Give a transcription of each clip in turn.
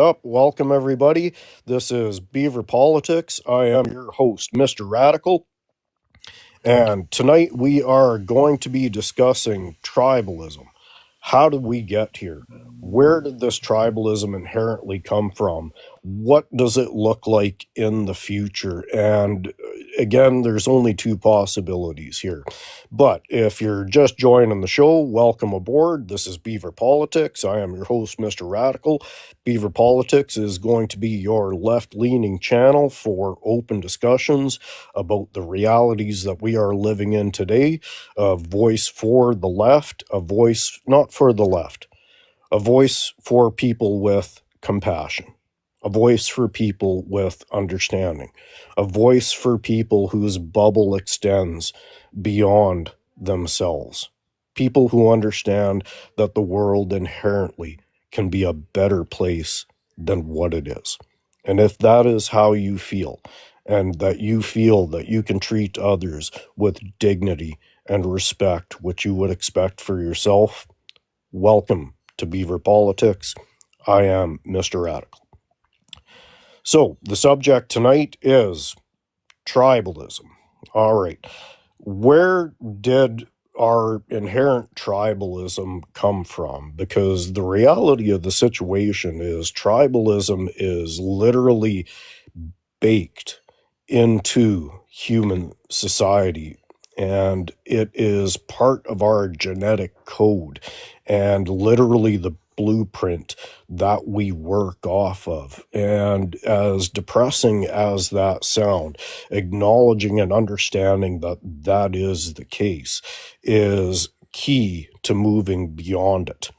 Up, welcome everybody. This is Beaver Politics. I am your host, Mr. Radical, and tonight we are going to be discussing tribalism. How did we get here? Where did this tribalism inherently come from? What does it look like in the future? And again, there's only two possibilities here. But if you're just joining the show, welcome aboard. This is Beaver Politics. I am your host, Mr. Radical. Beaver Politics is going to be your left-leaning channel for open discussions about the realities that we are living in today. A voice for the left, a voice not for the left, a voice for people with compassion, a voice for people with understanding, a voice for people whose bubble extends beyond themselves, people who understand that the world inherently can be a better place than what it is. And if that is how you feel, and that you feel that you can treat others with dignity and respect, which you would expect for yourself, welcome to Beaver Politics. I am Mr. Radical. So, the subject tonight is tribalism. All right. Where did our inherent tribalism come from? Because the reality of the situation is tribalism is literally baked into human society, and it is part of our genetic code and literally the blueprint that we work off of. And as depressing as that sound, acknowledging and understanding that that is the case is key to moving beyond it.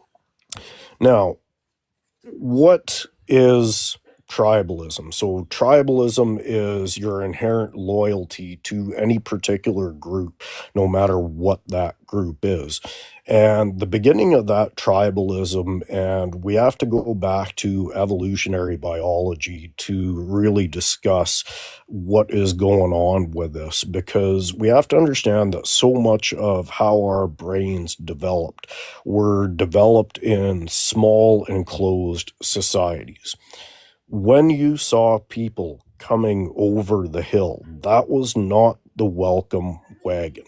Now, what is tribalism? So tribalism is your inherent loyalty to any particular group, no matter what that group is. And the beginning of that tribalism, and we have to go back to evolutionary biology to really discuss what is going on with this, because we have to understand that so much of how our brains developed were developed in small enclosed societies. When you saw people coming over the hill, that was not the welcome wagon.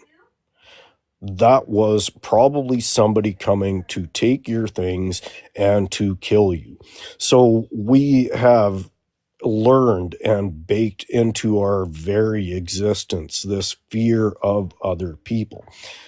That was probably somebody coming to take your things and to kill you. So we have learned and baked into our very existence this fear of other people.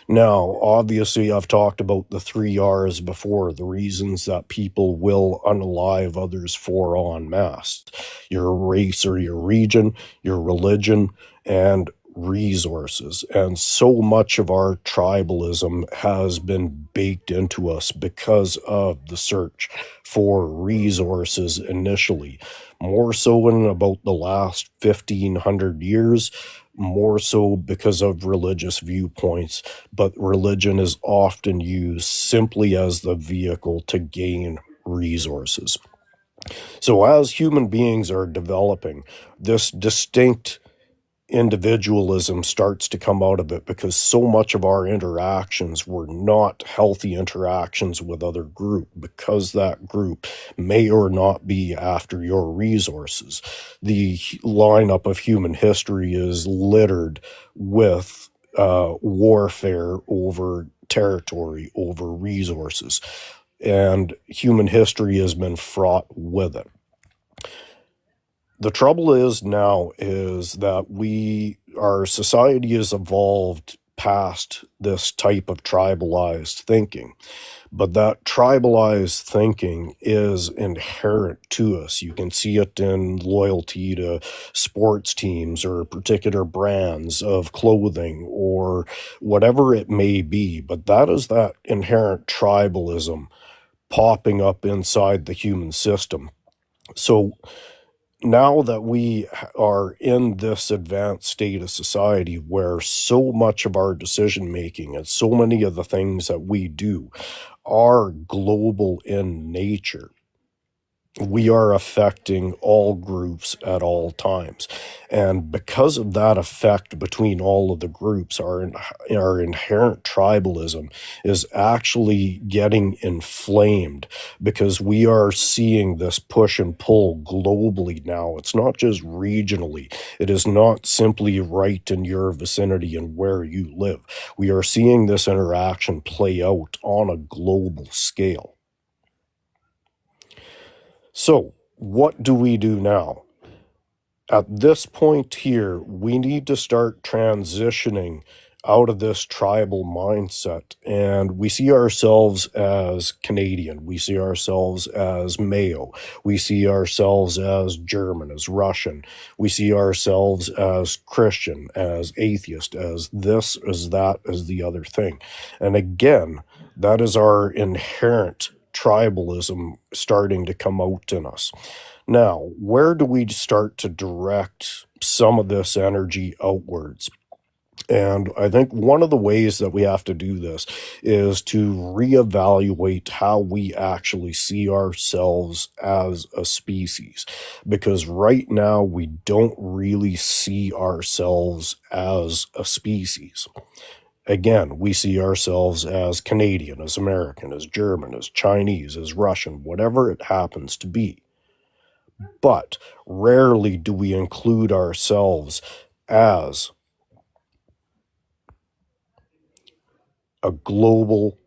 Now, obviously, I've talked about the 3 R's before, the reasons that people will unalive others for en masse: your race or your region, your religion, and resources. And so much of our tribalism has been baked into us because of the search for resources initially, more so in about the last 1500 years, more so because of religious viewpoints, but religion is often used simply as the vehicle to gain resources. So as human beings are developing, this distinct individualism starts to come out of it, because so much of our interactions were not healthy interactions with other group, because that group may or not be after your resources. The lineup of human history is littered with warfare over territory, over resources, and human history has been fraught with it. The trouble is now is that our society has evolved past this type of tribalized thinking, but that tribalized thinking is inherent to us. You can see it in loyalty to sports teams or particular brands of clothing or whatever it may be, but that is that inherent tribalism popping up inside the human system. So now that we are in this advanced state of society where so much of our decision making and so many of the things that we do are global in nature, we are affecting all groups at all times. And because of that effect between all of the groups, our inherent tribalism is actually getting inflamed because we are seeing this push and pull globally now. It's not just regionally. It is not simply right in your vicinity and where you live. We are seeing this interaction play out on a global scale. So, what do we do now? At this point here, we need to start transitioning out of this tribal mindset. And we see ourselves as Canadian. We see ourselves as Mayo. We see ourselves as German, as Russian. We see ourselves as Christian, as atheist, as this, as that, as the other thing. And again, that is our inherent tribalism starting to come out in us. Now, where do we start to direct some of this energy outwards? And I think one of the ways that we have to do this is to reevaluate how we actually see ourselves as a species. Because right now, we don't really see ourselves as a species. Again, we see ourselves as Canadian, as American, as German, as Chinese, as Russian, whatever it happens to be. But rarely do we include ourselves as a global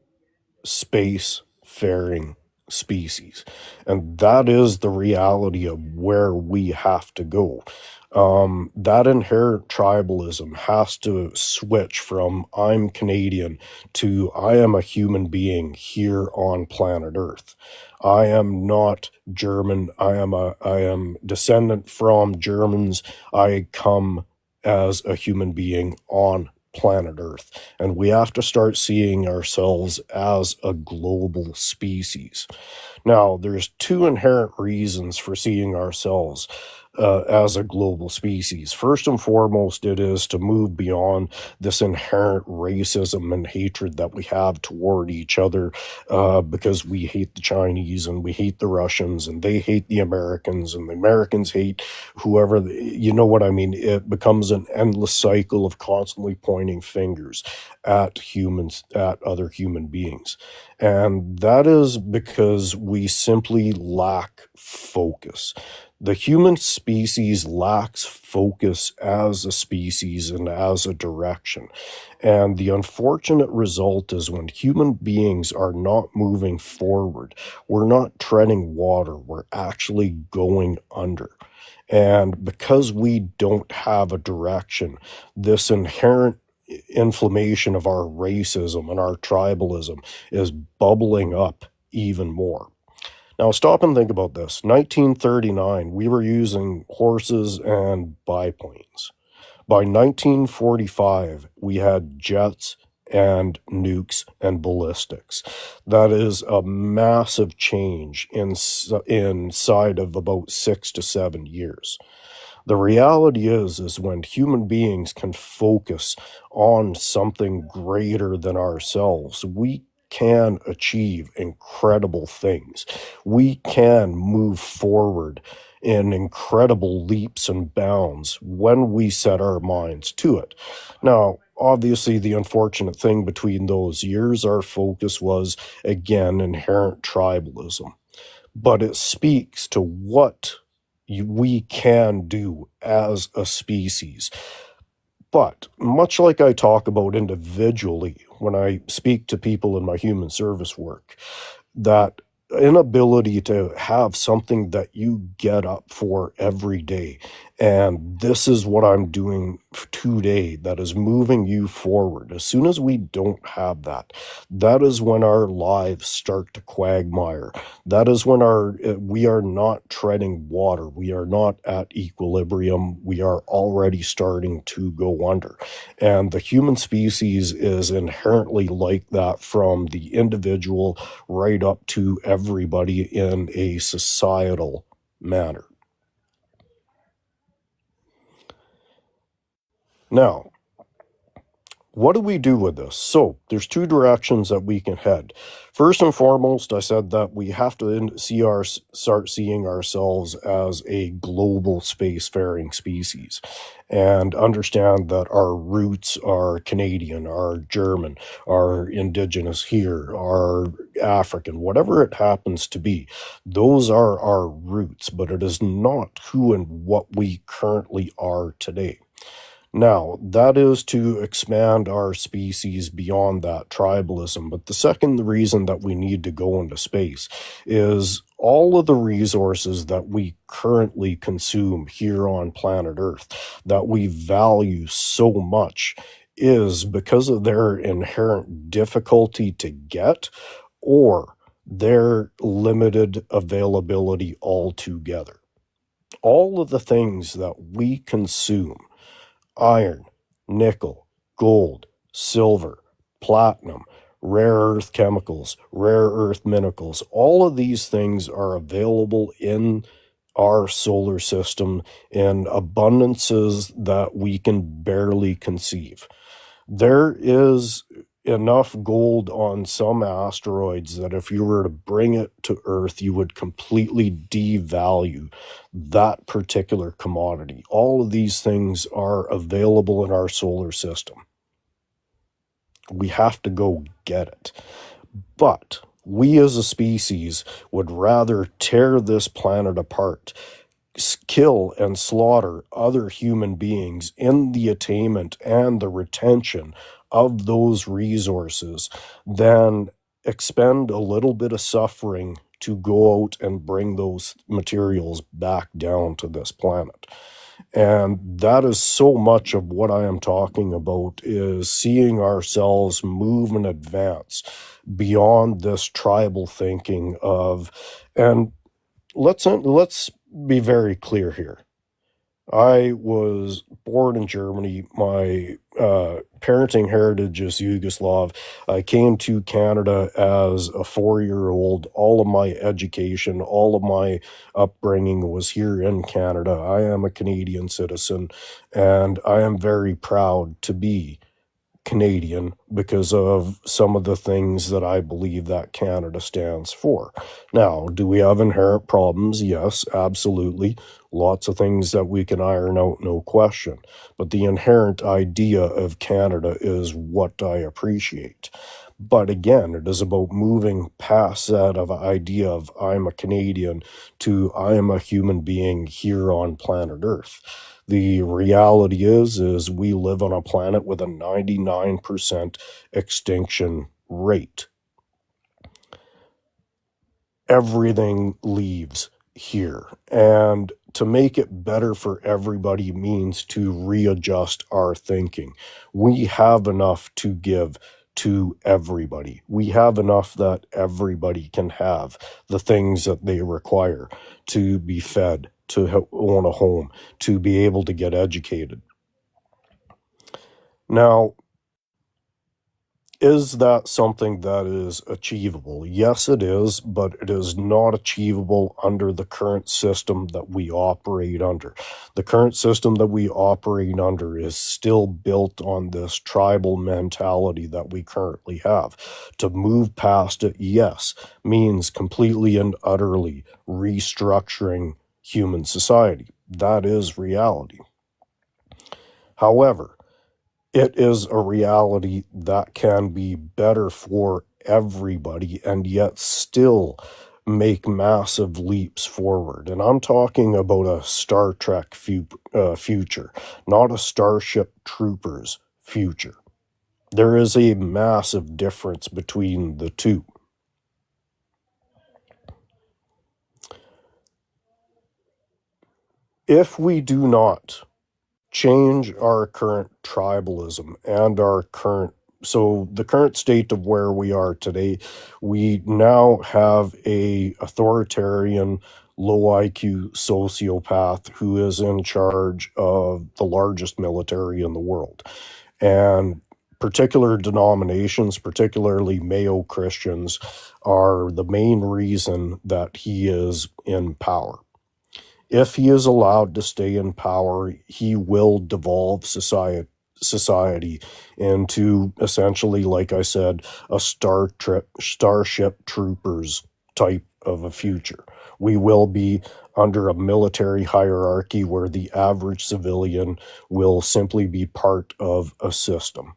space-faring species. And that is the reality of where we have to go. That inherent tribalism has to switch from I'm Canadian to I am a human being here on planet Earth. I am not German. I am descendant from Germans. I come as a human being on planet Earth. And we have to start seeing ourselves as a global species. Now, there's two inherent reasons for seeing ourselves as a global species. First and foremost, it is to move beyond this inherent racism and hatred that we have toward each other because we hate the Chinese and we hate the Russians and they hate the Americans and the Americans hate whoever, you know what I mean? It becomes an endless cycle of constantly pointing fingers at humans, at other human beings. And that is because we simply lack focus. The human species lacks focus as a species and as a direction. And the unfortunate result is when human beings are not moving forward, we're not treading water, we're actually going under. And because we don't have a direction, this inherent inflammation of our racism and our tribalism is bubbling up even more. Now, stop and think about this. 1939, we were using horses and biplanes. By 1945, we had jets and nukes and ballistics. That is a massive change inside of about 6 to 7 years. The reality is when human beings can focus on something greater than ourselves, we can achieve incredible things. We can move forward in incredible leaps and bounds when we set our minds to it. Now, obviously, the unfortunate thing between those years, our focus was, again, inherent tribalism. But it speaks to what we can do as a species. But much like I talk about individually when I speak to people in my human service work, that inability to have something that you get up for every day. And this is what I'm doing today that is moving you forward. As soon as we don't have that, that is when our lives start to quagmire. That is when we are not treading water. We are not at equilibrium. We are already starting to go under. And the human species is inherently like that, from the individual right up to everybody in a societal manner. Now, what do we do with this? So there's two directions that we can head. First and foremost, I said that we have to start seeing ourselves as a global spacefaring species and understand that our roots are Canadian, are German, are indigenous here, are African, whatever it happens to be. Those are our roots, but it is not who and what we currently are today. Now, that is to expand our species beyond that tribalism. But the second reason that we need to go into space is all of the resources that we currently consume here on planet Earth, that we value so much, is because of their inherent difficulty to get or their limited availability altogether. All of the things that we consume, iron, nickel, gold, silver, platinum, rare earth chemicals, rare earth minerals. All of these things are available in our solar system in abundances that we can barely conceive. There is enough gold on some asteroids that if you were to bring it to Earth, you would completely devalue that particular commodity. All of these things are available in our solar system. We have to go get it. But we as a species would rather tear this planet apart, kill and slaughter other human beings in the attainment and the retention of those resources than expend a little bit of suffering to go out and bring those materials back down to this planet. And that is so much of what I am talking about, is seeing ourselves move and advance beyond this tribal thinking of, and let's be very clear here. I was born in Germany. My parenting heritage is Yugoslav. I came to Canada as a 4-year-old. All of my education, all of my upbringing was here in Canada. I am a Canadian citizen, and I am very proud to be Canadian because of some of the things that I believe that Canada stands for. Now, do we have inherent problems? Yes, absolutely. Lots of things that we can iron out, no question. But the inherent idea of Canada is what I appreciate. But again, it is about moving past that of idea of I'm a Canadian to I am a human being here on planet Earth. The reality is we live on a planet with a 99% extinction rate. Everything leaves here. And to make it better for everybody means to readjust our thinking. We have enough to give to everybody. We have enough that everybody can have the things that they require to be fed, to own a home, to be able to get educated. Now, is that something that is achievable? Yes, it is, but it is not achievable under the current system that we operate under. The current system that we operate under is still built on this tribal mentality that we currently have. To move past it, yes, means completely and utterly restructuring human society. That is reality. However, it is a reality that can be better for everybody and yet still make massive leaps forward. And I'm talking about a Star Trek future, not a Starship Troopers future. There is a massive difference between the two. If we do not change our current tribalism and our current, so the current state of where we are today, we now have a authoritarian, low IQ sociopath who is in charge of the largest military in the world. And particular denominations, particularly Mayo Christians, are the main reason that he is in power. If he is allowed to stay in power, he will devolve society into essentially, like I said, a Starship Troopers type of a future. We will be under a military hierarchy where the average civilian will simply be part of a system.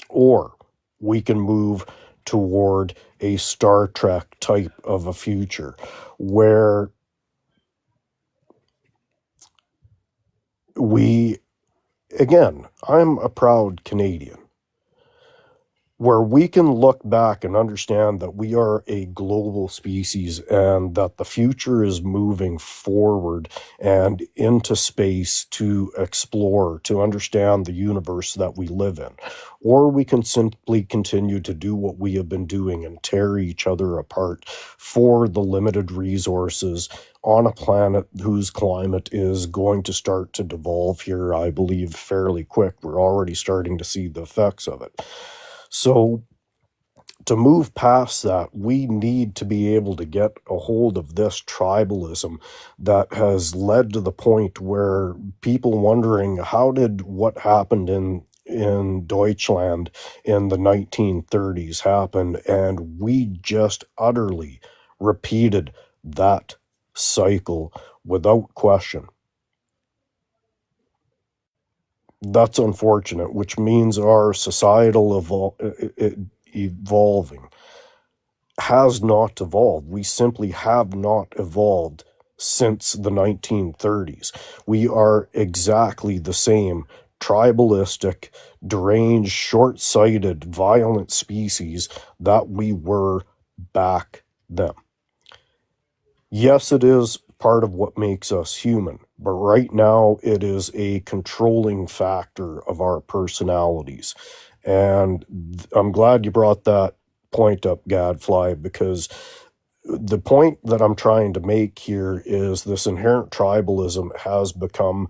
Or we can move toward a Star Trek type of a future where we, again, I'm a proud Canadian, where we can look back and understand that we are a global species and that the future is moving forward and into space to explore, to understand the universe that we live in. Or we can simply continue to do what we have been doing and tear each other apart for the limited resources on a planet whose climate is going to start to devolve here, I believe, fairly quick. We're already starting to see the effects of it. So to move past that, we need to be able to get a hold of this tribalism that has led to the point where people wondering how did what happened in Deutschland in the 1930s happen, and we just utterly repeated that cycle without question. That's unfortunate, which means our societal evolving has not evolved. We simply have not evolved since the 1930s. We are exactly the same tribalistic, deranged, short-sighted, violent species that we were back then. Yes, it is part of what makes us human, but right now it is a controlling factor of our personalities. And I'm glad you brought that point up, Gadfly, because the point that I'm trying to make here is this inherent tribalism has become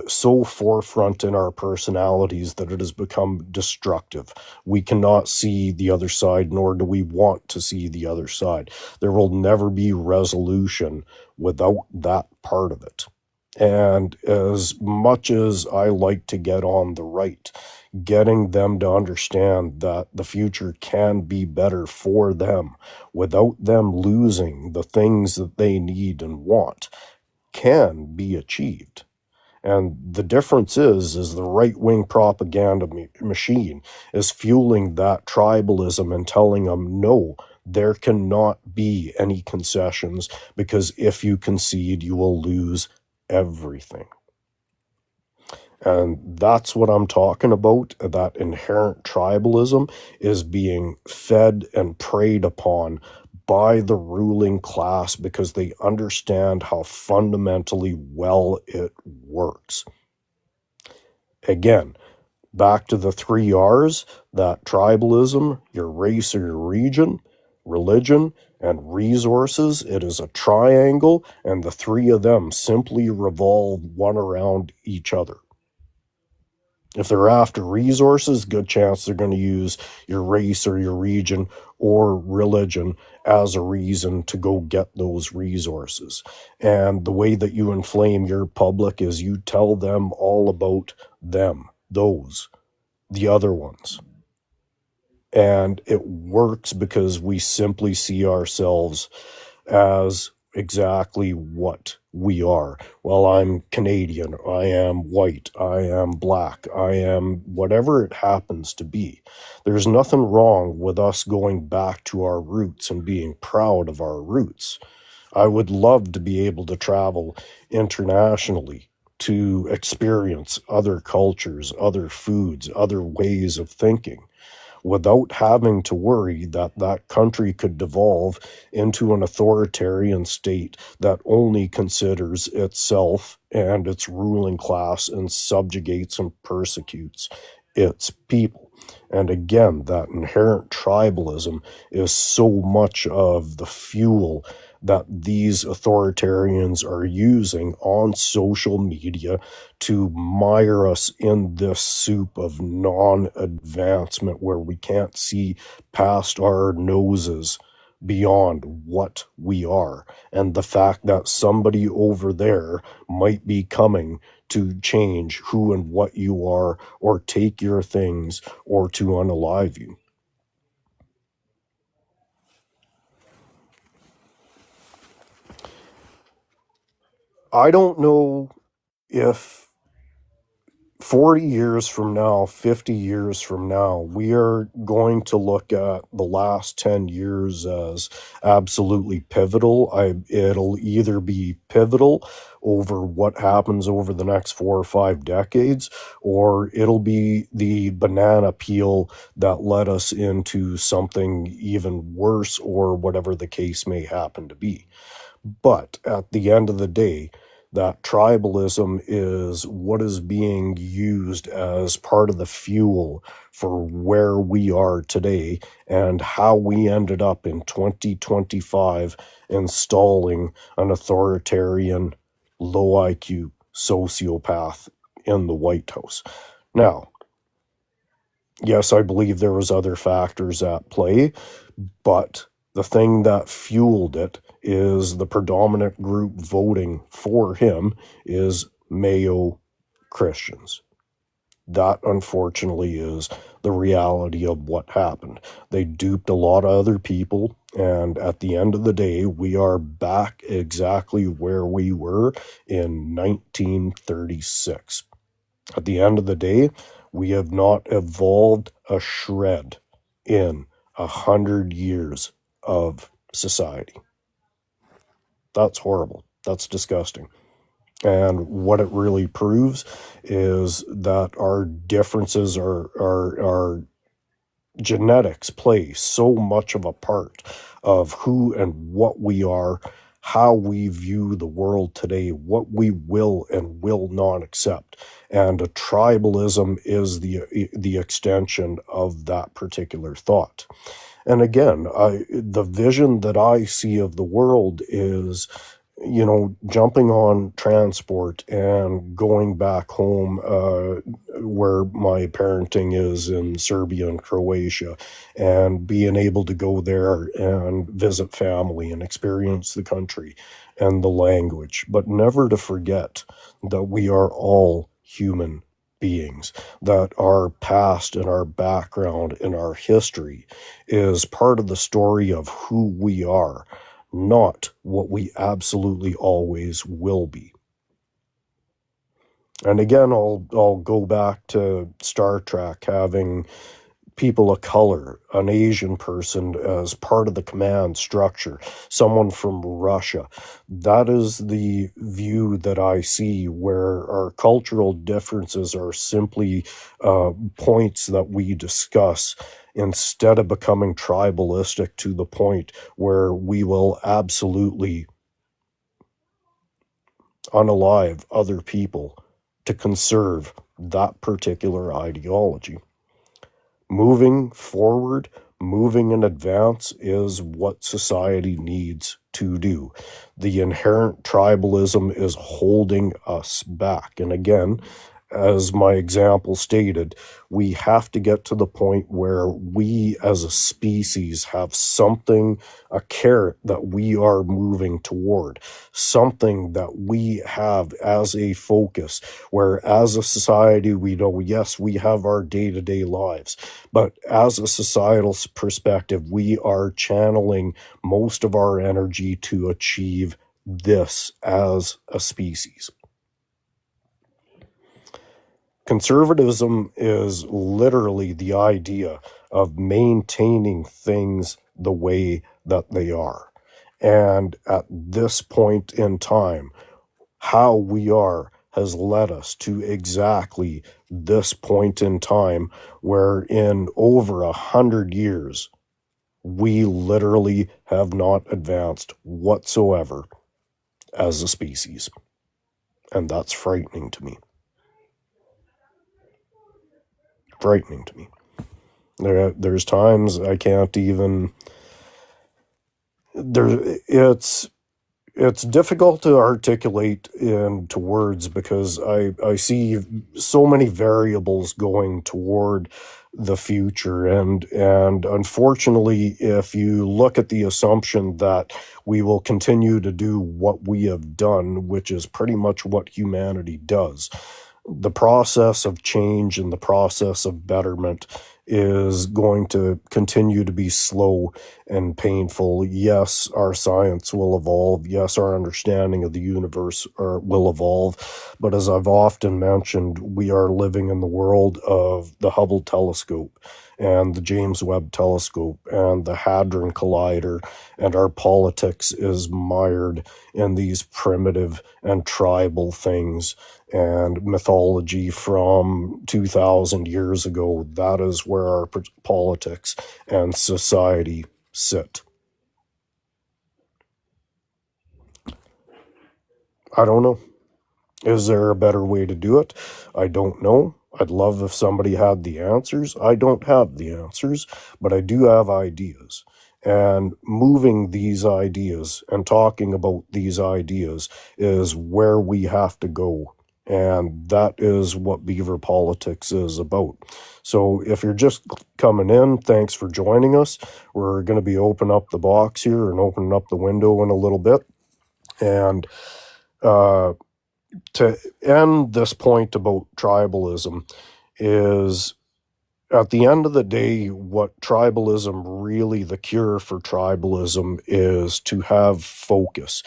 so forefront in our personalities that it has become destructive. We cannot see the other side, nor do we want to see the other side. There will never be resolution without that part of it. And as much as I like to get on the right, getting them to understand that the future can be better for them without them losing the things that they need and want can be achieved. And the difference is the right-wing propaganda machine is fueling that tribalism and telling them, no, there cannot be any concessions because if you concede, you will lose everything. And that's what I'm talking about. That inherent tribalism is being fed and preyed upon by the ruling class because they understand how fundamentally well it works. Again, back to the 3 R's, that tribalism, your race or your region, religion, and resources. It is a triangle, and the three of them simply revolve one around each other. If they're after resources, good chance they're going to use your race or your region or religion as a reason to go get those resources. And the way that you inflame your public is you tell them all about them, those, the other ones. And it works because we simply see ourselves as exactly what we are. Well, I'm Canadian, I am white, I am black, I am whatever it happens to be. There's nothing wrong with us going back to our roots and being proud of our roots. I would love to be able to travel internationally to experience other cultures, other foods, other ways of thinking, without having to worry that that country could devolve into an authoritarian state that only considers itself and its ruling class and subjugates and persecutes its people. And again, that inherent tribalism is so much of the fuel that these authoritarians are using on social media to mire us in this soup of non-advancement where we can't see past our noses beyond what we are. And the fact that somebody over there might be coming to change who and what you are, or take your things, or to unalive you. I don't know if 40 years from now, 50 years from now, we are going to look at the last 10 years as absolutely pivotal. It'll either be pivotal over what happens over the next 4 or 5 decades, or it'll be the banana peel that led us into something even worse, or whatever the case may happen to be. But at the end of the day, that tribalism is what is being used as part of the fuel for where we are today, and how we ended up in 2025 installing an authoritarian, low IQ sociopath in the White House. Now, yes, I believe there was other factors at play, but the thing that fueled it is the predominant group voting for him is Mayo Christians. That, unfortunately, is the reality of what happened. They duped a lot of other people, and at the end of the day, we are back exactly where we were in 1936. At the end of the day, we have not evolved a shred in 100 years of society. That's horrible. That's disgusting. And what it really proves is that our differences are genetics play so much of a part of who and what we are, how we view the world today, what we will and will not accept. And a tribalism is the extension of that particular thought. And again, the vision that I see of the world is, jumping on transport and going back home, where my parenting is in Serbia and Croatia, and being able to go there and visit family and experience the country and the language, but never to forget that we are all human beings, that our past and our background and our history is part of the story of who we are, not what we absolutely always will be. And again, I'll go back to Star Trek having people of color, an Asian person as part of the command structure, someone from Russia. That is the view that I see, where our cultural differences are simply points that we discuss, instead of becoming tribalistic to the point where we will absolutely unalive other people to conserve that particular ideology. Moving forward, moving in advance is what society needs to do. The inherent tribalism is holding us back. And again, as my example stated, we have to get to the point where we as a species have something, a carrot that we are moving toward, something that we have as a focus, where as a society we know, yes, we have our day-to-day lives, but as a societal perspective, we are channeling most of our energy to achieve this as a species. Conservatism is literally the idea of maintaining things the way that they are. And at this point in time, how we are has led us to exactly this point in time, where in over 100 years, we literally have not advanced whatsoever as a species. And that's frightening to me. Frightening to me. There's times I can't even. There, it's difficult to articulate into words, because I see so many variables going toward the future. And unfortunately, if you look at the assumption that we will continue to do what we have done, which is pretty much what humanity does, the process of change and the process of betterment is going to continue to be slow and painful. Yes, our science will evolve. Yes, our understanding of the universe will evolve. But as I've often mentioned, we are living in the world of the Hubble telescope and the James Webb telescope and the Hadron Collider, and our politics is mired in these primitive and tribal things and mythology from 2,000 years ago. That is where our politics and society sit. I don't know. Is there a better way to do it? I don't know. I'd love if somebody had the answers. I don't have the answers, but I do have ideas. And moving these ideas and talking about these ideas is where we have to go. And that is what Beaver Politics is about. So if you're just coming in, thanks for joining us. We're going to be opening up the box here and opening up the window in a little bit. And to end this point about tribalism is, at the end of the day, what tribalism really, the cure for tribalism is to have focus.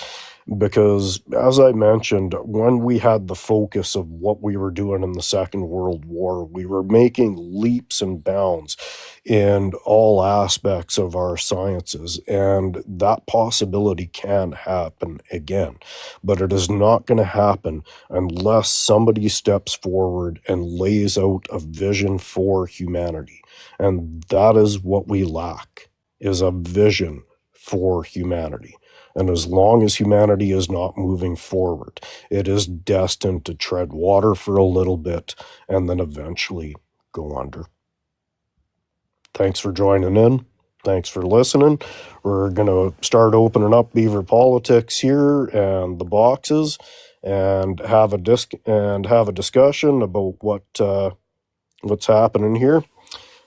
Because, as I mentioned, when we had the focus of what we were doing in the Second World War, we were making leaps and bounds in all aspects of our sciences. And that possibility can happen again. But it is not going to happen unless somebody steps forward and lays out a vision for humanity. And that is what we lack, is a vision for humanity. And as long as humanity is not moving forward, it is destined to tread water for a little bit and then eventually go under. Thanks for joining in. Thanks for listening. We're going to start opening up Beaver Politics here and the boxes, and have a discussion about what's happening here,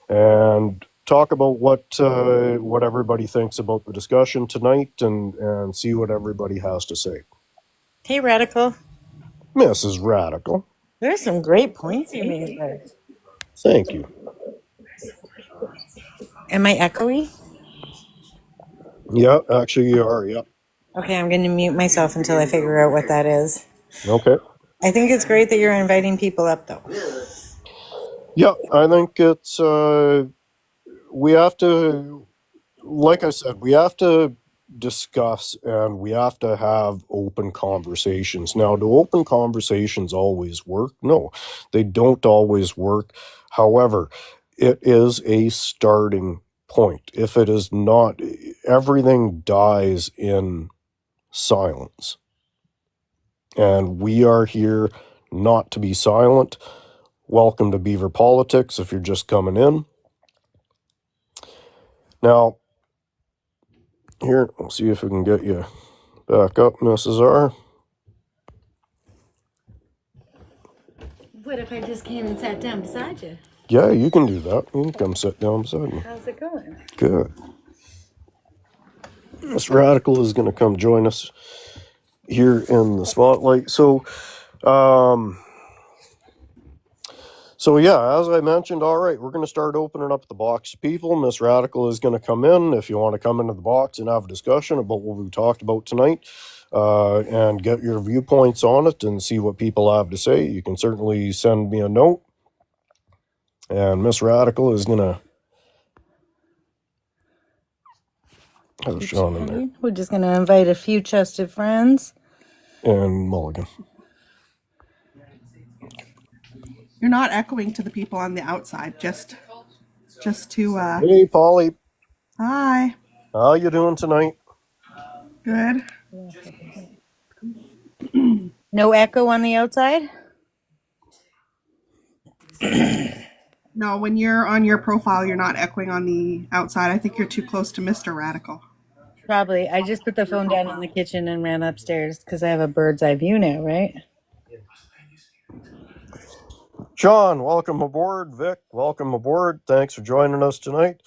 and talk about what everybody thinks about the discussion tonight, and see what everybody has to say. Hey, Radical. Mrs. Radical, There's some great points you made there. thank you. Am I echoey? Yeah, actually you are. Yeah. Okay, I'm going to mute myself until I figure out what that is. Okay. I think it's great that you're inviting people up, though. Yeah, I think it's we have to, like I said, we have to discuss and we have to have open conversations. Now, do open conversations always work? No, they don't always work. However, it is a starting point. If it is not, everything dies in silence. And we are here not to be silent. Welcome to Beaver Politics if you're just coming in. Now, here, we'll see if we can get you back up, Mrs. R. What if I just came and sat down beside you? Yeah, you can do that. You can come sit down beside me. How's it going? Good. Miss Radical is going to come join us here in the spotlight. So yeah, as I mentioned, all right, we're going to start opening up the box to people. Miss Radical is going to come in. If you want to come into the box and have a discussion about what we talked about tonight, and get your viewpoints on it and see what people have to say, you can certainly send me a note. And Miss Radical is going to have Sean in there. We're just going to invite a few trusted friends. And Mulligan. You're not echoing to the people on the outside, just to Hey, Polly. Hi. How you doing tonight? Good. No echo on the outside? No, when you're on your profile, you're not echoing on the outside. I think you're too close to Mr. Radical. Probably. I just put the phone down in the kitchen and ran upstairs because I have a bird's eye view now, right? Sean, welcome aboard. Vic, welcome aboard. Thanks for joining us tonight.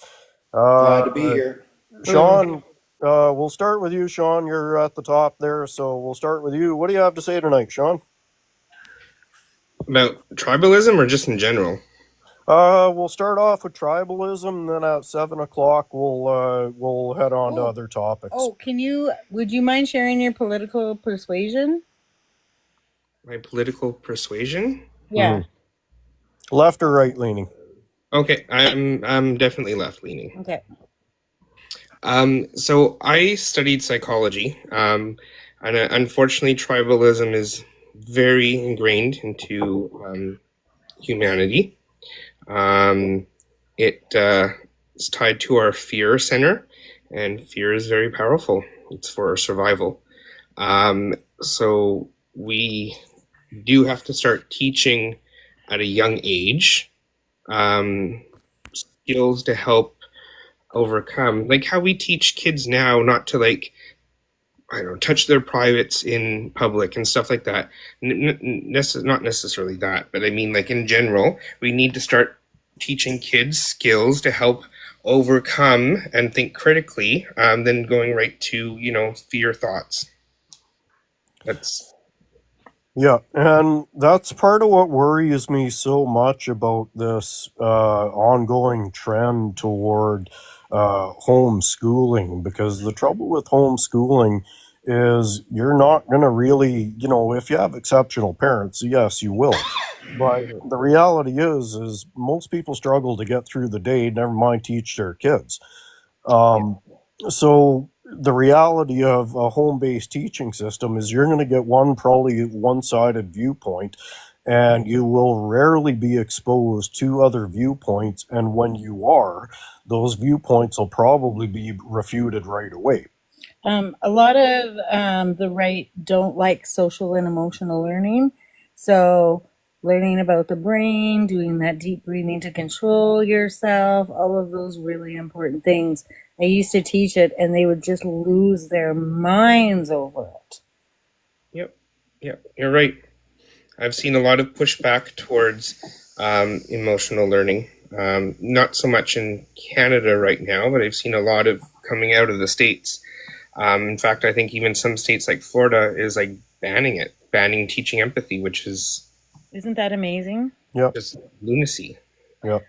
Glad to be here. Sean, we'll start with you, Sean. You're at the top there, so we'll start with you. What do you have to say tonight, Sean? About tribalism or just in general? We'll start off with tribalism, then at 7 o'clock we'll head on to other topics. Would you mind sharing your political persuasion? My political persuasion? Yeah. Mm-hmm. Left or right leaning? Okay, I'm definitely left leaning. Okay. So I studied psychology, and unfortunately, tribalism is very ingrained into humanity. It is tied to our fear center, and fear is very powerful. It's for our survival. So we do have to start teaching at a young age skills to help overcome, like how we teach kids now not to, like, I don't know, touch their privates in public and stuff like that. Not necessarily that, but I mean, like, in general, we need to start teaching kids skills to help overcome and think critically, then going right to, fear thoughts. Yeah, and that's part of what worries me so much about this ongoing trend toward homeschooling, because the trouble with homeschooling is you're not going to really, if you have exceptional parents, yes, you will. But the reality is most people struggle to get through the day, never mind teach their kids. So the reality of a home-based teaching system is you're going to get probably one-sided viewpoint, and you will rarely be exposed to other viewpoints. And when you are, those viewpoints will probably be refuted right away. A lot of the right don't like social and emotional learning. So learning about the brain, doing that deep breathing to control yourself, all of those really important things. I used to teach it and they would just lose their minds over it. Yep, you're right. I've seen a lot of pushback towards emotional learning. Not so much in Canada right now, but I've seen a lot of coming out of the States. In fact, I think even some states like Florida is like banning teaching empathy, which is... Isn't that amazing? Yeah. Just lunacy. Yeah.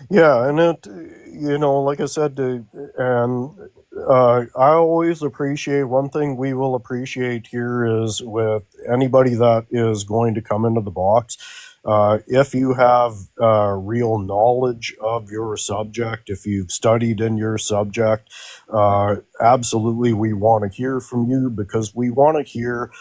Yeah, and it, like I said, and I always appreciate, one thing we will appreciate here is with anybody that is going to come into the box, if you have real knowledge of your subject, if you've studied in your subject, absolutely we want to hear from you, because we want to hear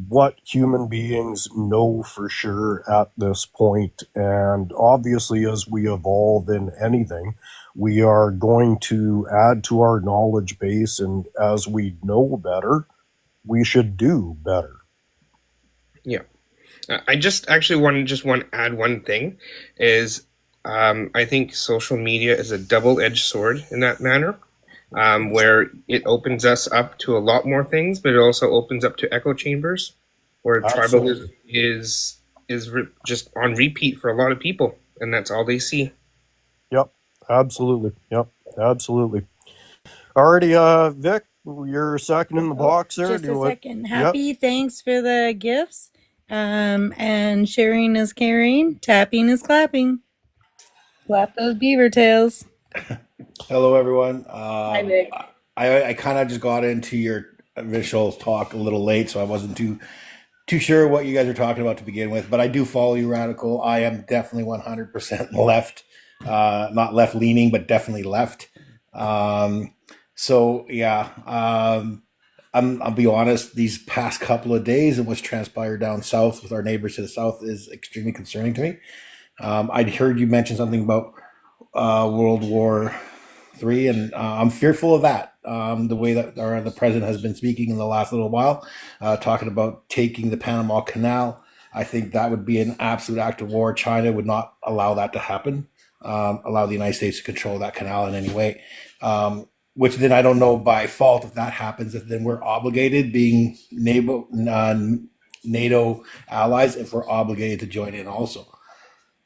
what human beings know for sure at this point. And obviously, as we evolve in anything, we are going to add to our knowledge base, and as we know better, we should do better. Yeah. I just actually want to add one thing is I think social media is a double-edged sword in that manner, where it opens us up to a lot more things, but it also opens up to echo chambers where tribalism is just on repeat for a lot of people, and that's all they see. Yep, absolutely. Alrighty, Vic, you're second in the box there. Just a second. Happy, thanks for the gifts. And sharing is caring, tapping is clapping. Clap those beaver tails. Hello, everyone. Hi, Vic. I kind of just got into your initial talk a little late, so I wasn't too sure what you guys are talking about to begin with. But I do follow you, Radical. I am definitely 100% left, not left leaning, but definitely left. So yeah, I'll be honest. These past couple of days and what's transpired down south with our neighbors to the south is extremely concerning to me. I'd heard you mention something about World War III, and I'm fearful of that. The way that the president has been speaking in the last little while, talking about taking the Panama Canal, I think that would be an absolute act of war. China would not allow that to happen, allow the United States to control that canal in any way. Which then I don't know, by fault, if that happens, if then we're obligated, being NATO allies, if we're obligated to join in also.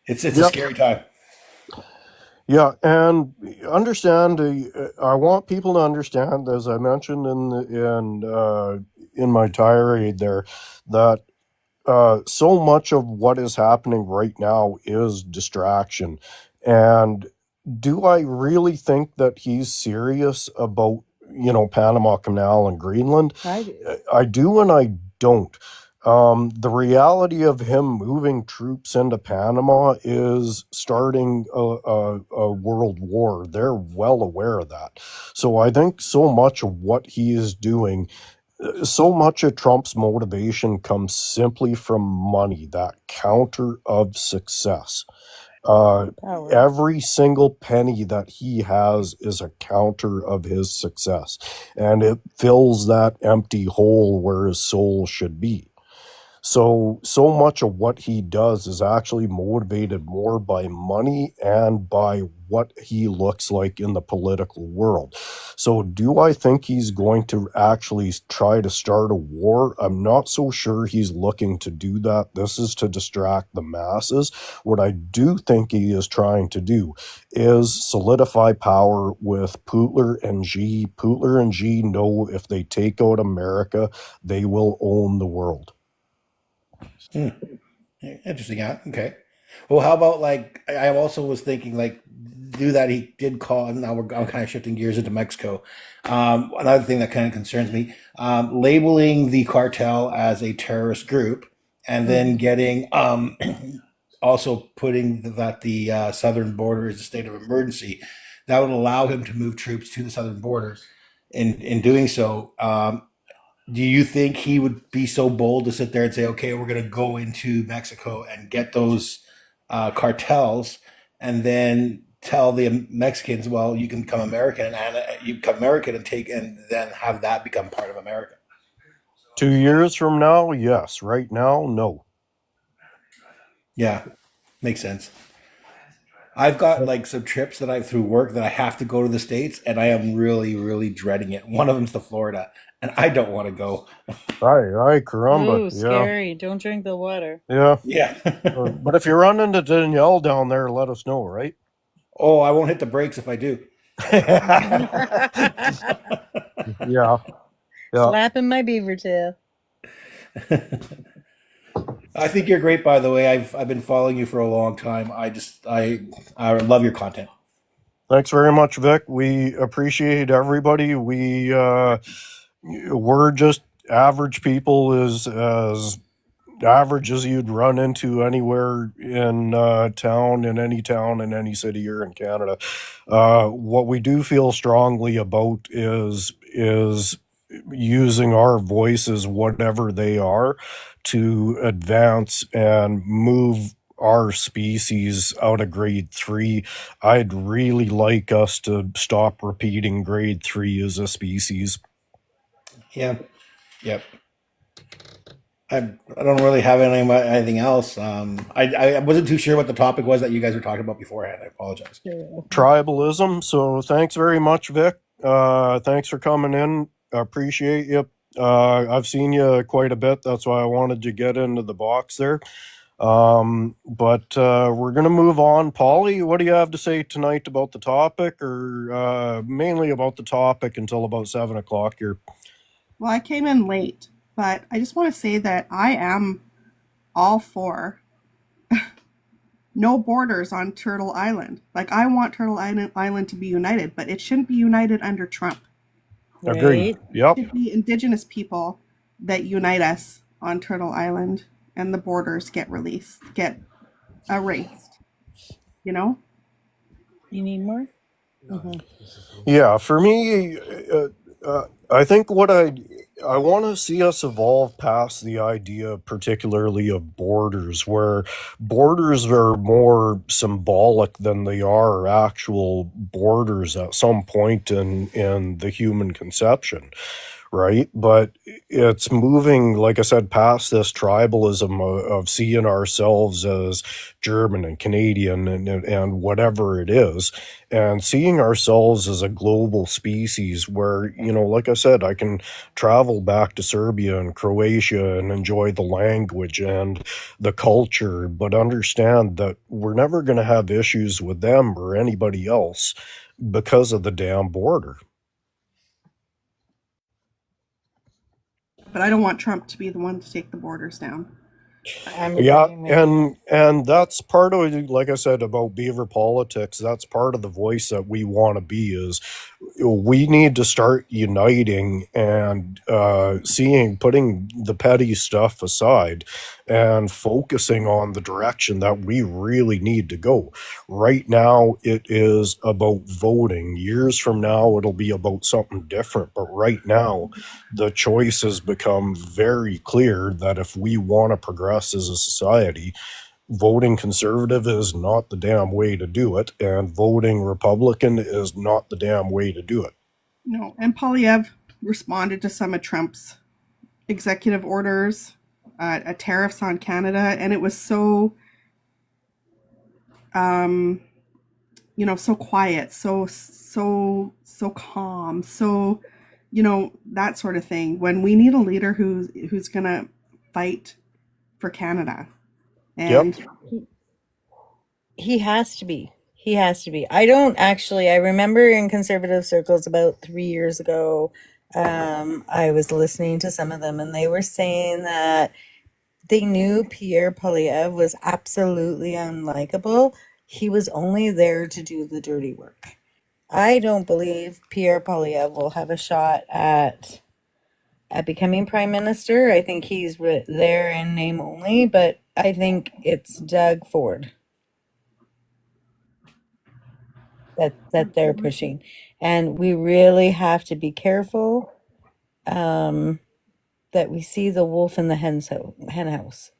It's a Yep. scary time. Yeah, and understand. I want people to understand, as I mentioned in my tirade there, that so much of what is happening right now is distraction. And do I really think that he's serious about, Panama Canal and Greenland? I do. I do and I don't. The reality of him moving troops into Panama is starting a world war. They're well aware of that. So I think so much of what he is doing, so much of Trump's motivation comes simply from money, that counter of success. Power. Every single penny that he has is a counter of his success, and it fills that empty hole where his soul should be. So much of what he does is actually motivated more by money and by what he looks like in the political world. So do I think he's going to actually try to start a war? I'm not so sure he's looking to do that. This is to distract the masses. What I do think he is trying to do is solidify power with Putler and G. Putler and G know if they take out America, they will own the world. Interesting. Yeah. Okay. Well, how about like I also was thinking like do that he did call. And now I'm kind of shifting gears into Mexico. Another thing that kind of concerns me: labeling the cartel as a terrorist group, and then getting also putting that the southern border is a state of emergency. That would allow him to move troops to the southern border. In doing so, do you think he would be so bold to sit there and say, "Okay, we're going to go into Mexico and get those cartels," and then tell the Mexicans, "Well, you can become American, and you become American and take, and then have that become part of America"? 2 years from now, yes. Right now, no. Yeah, makes sense. I've got like some trips that I through work that I have to go to the States, and I am really, really dreading it. One of them's to Florida, and I don't want to go. Aye, caramba. Ooh, scary. Don't drink the water. Yeah. Yeah. But if you run into Danielle down there, let us know, right? Oh, I won't hit the brakes if I do. Yeah. Slapping my beaver tail. I think you're great, by the way. I've been following you for a long time. I love your content. Thanks very much, Vic. We appreciate everybody. We're just average people, as average as you'd run into anywhere in town, in any city here in Canada. What we do feel strongly about is using our voices, whatever they are, to advance and move our species out of grade 3. I'd really like us to stop repeating grade 3 as a species. Yeah. Yep. I don't really have anything else. I wasn't too sure what the topic was that you guys were talking about beforehand. I apologize. Tribalism. So thanks very much, Vic. Thanks for coming in. I appreciate you. I've seen you quite a bit. That's why I wanted to get into the box there. But we're going to move on. Polly, what do you have to say tonight about the topic, or mainly about the topic until about 7 o'clock here? Well, I came in late, but I just want to say that I am all for no borders on Turtle Island. Like, I want Turtle Island to be united, but it shouldn't be united under Trump. Agreed. Yep. It should be Indigenous people that unite us on Turtle Island, and the borders get erased. You know? You need more? Yeah, for me, I think what I want to see us evolve past the idea, particularly of borders, where borders are more symbolic than they are actual borders at some point in the human conception. right? But it's moving, like I said, past this tribalism of seeing ourselves as German and Canadian and whatever it is, and seeing ourselves as a global species where, like I said, I can travel back to Serbia and Croatia and enjoy the language and the culture, but understand that we're never going to have issues with them or anybody else because of the damn border. But I don't want Trump to be the one to take the borders down. I'm Yeah, agreeing with you. and that's part of, like I said, about Beaver politics. That's part of the voice that we want to be. Is we need to start uniting and putting the petty stuff aside and focusing on the direction that we really need to go. Right now, it is about voting. Years from now, it'll be about something different. But right now, the choice has become very clear that if we want to progress as a society, voting conservative is not the damn way to do it, and voting Republican is not the damn way to do it. No, and Polyev responded to some of Trump's executive orders, tariffs on Canada, and it was so, so quiet, so calm, so, that sort of thing. When we need a leader who's gonna fight for Canada, and Yep. He has to be. He has to be. I remember in conservative circles about 3 years ago, I was listening to some of them and they were saying that they knew Pierre Polyev was absolutely unlikable. He was only there to do the dirty work. I don't believe Pierre Polyev will have a shot at becoming prime minister. I think he's there in name only, but I think it's Doug Ford that they're pushing, and we really have to be careful that we see the wolf in the hen house,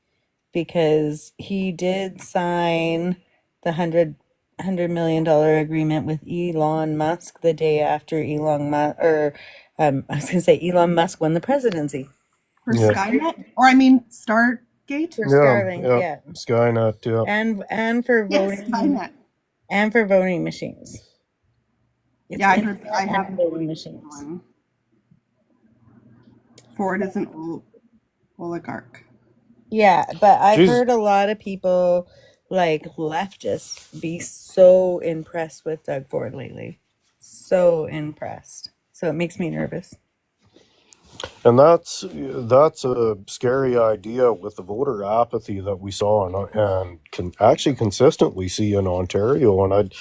because he did sign the $100 million agreement with Elon Musk the day after I was going to say Elon Musk won the presidency for Yeah. Skynet, or I mean Stargate. for Yeah. Starlink, Yeah. yeah, Skynet. Yeah. and for Yes, voting Skynet. and for voting machines. It's Yeah, I internet have and voting machines. one. Ford is an oligarch. Yeah, but I've Jeez. heard a lot of people, like leftists, be so impressed with Doug Ford lately. So impressed. So it makes me nervous. And that's a scary idea with the voter apathy that we saw and can actually consistently see in Ontario. And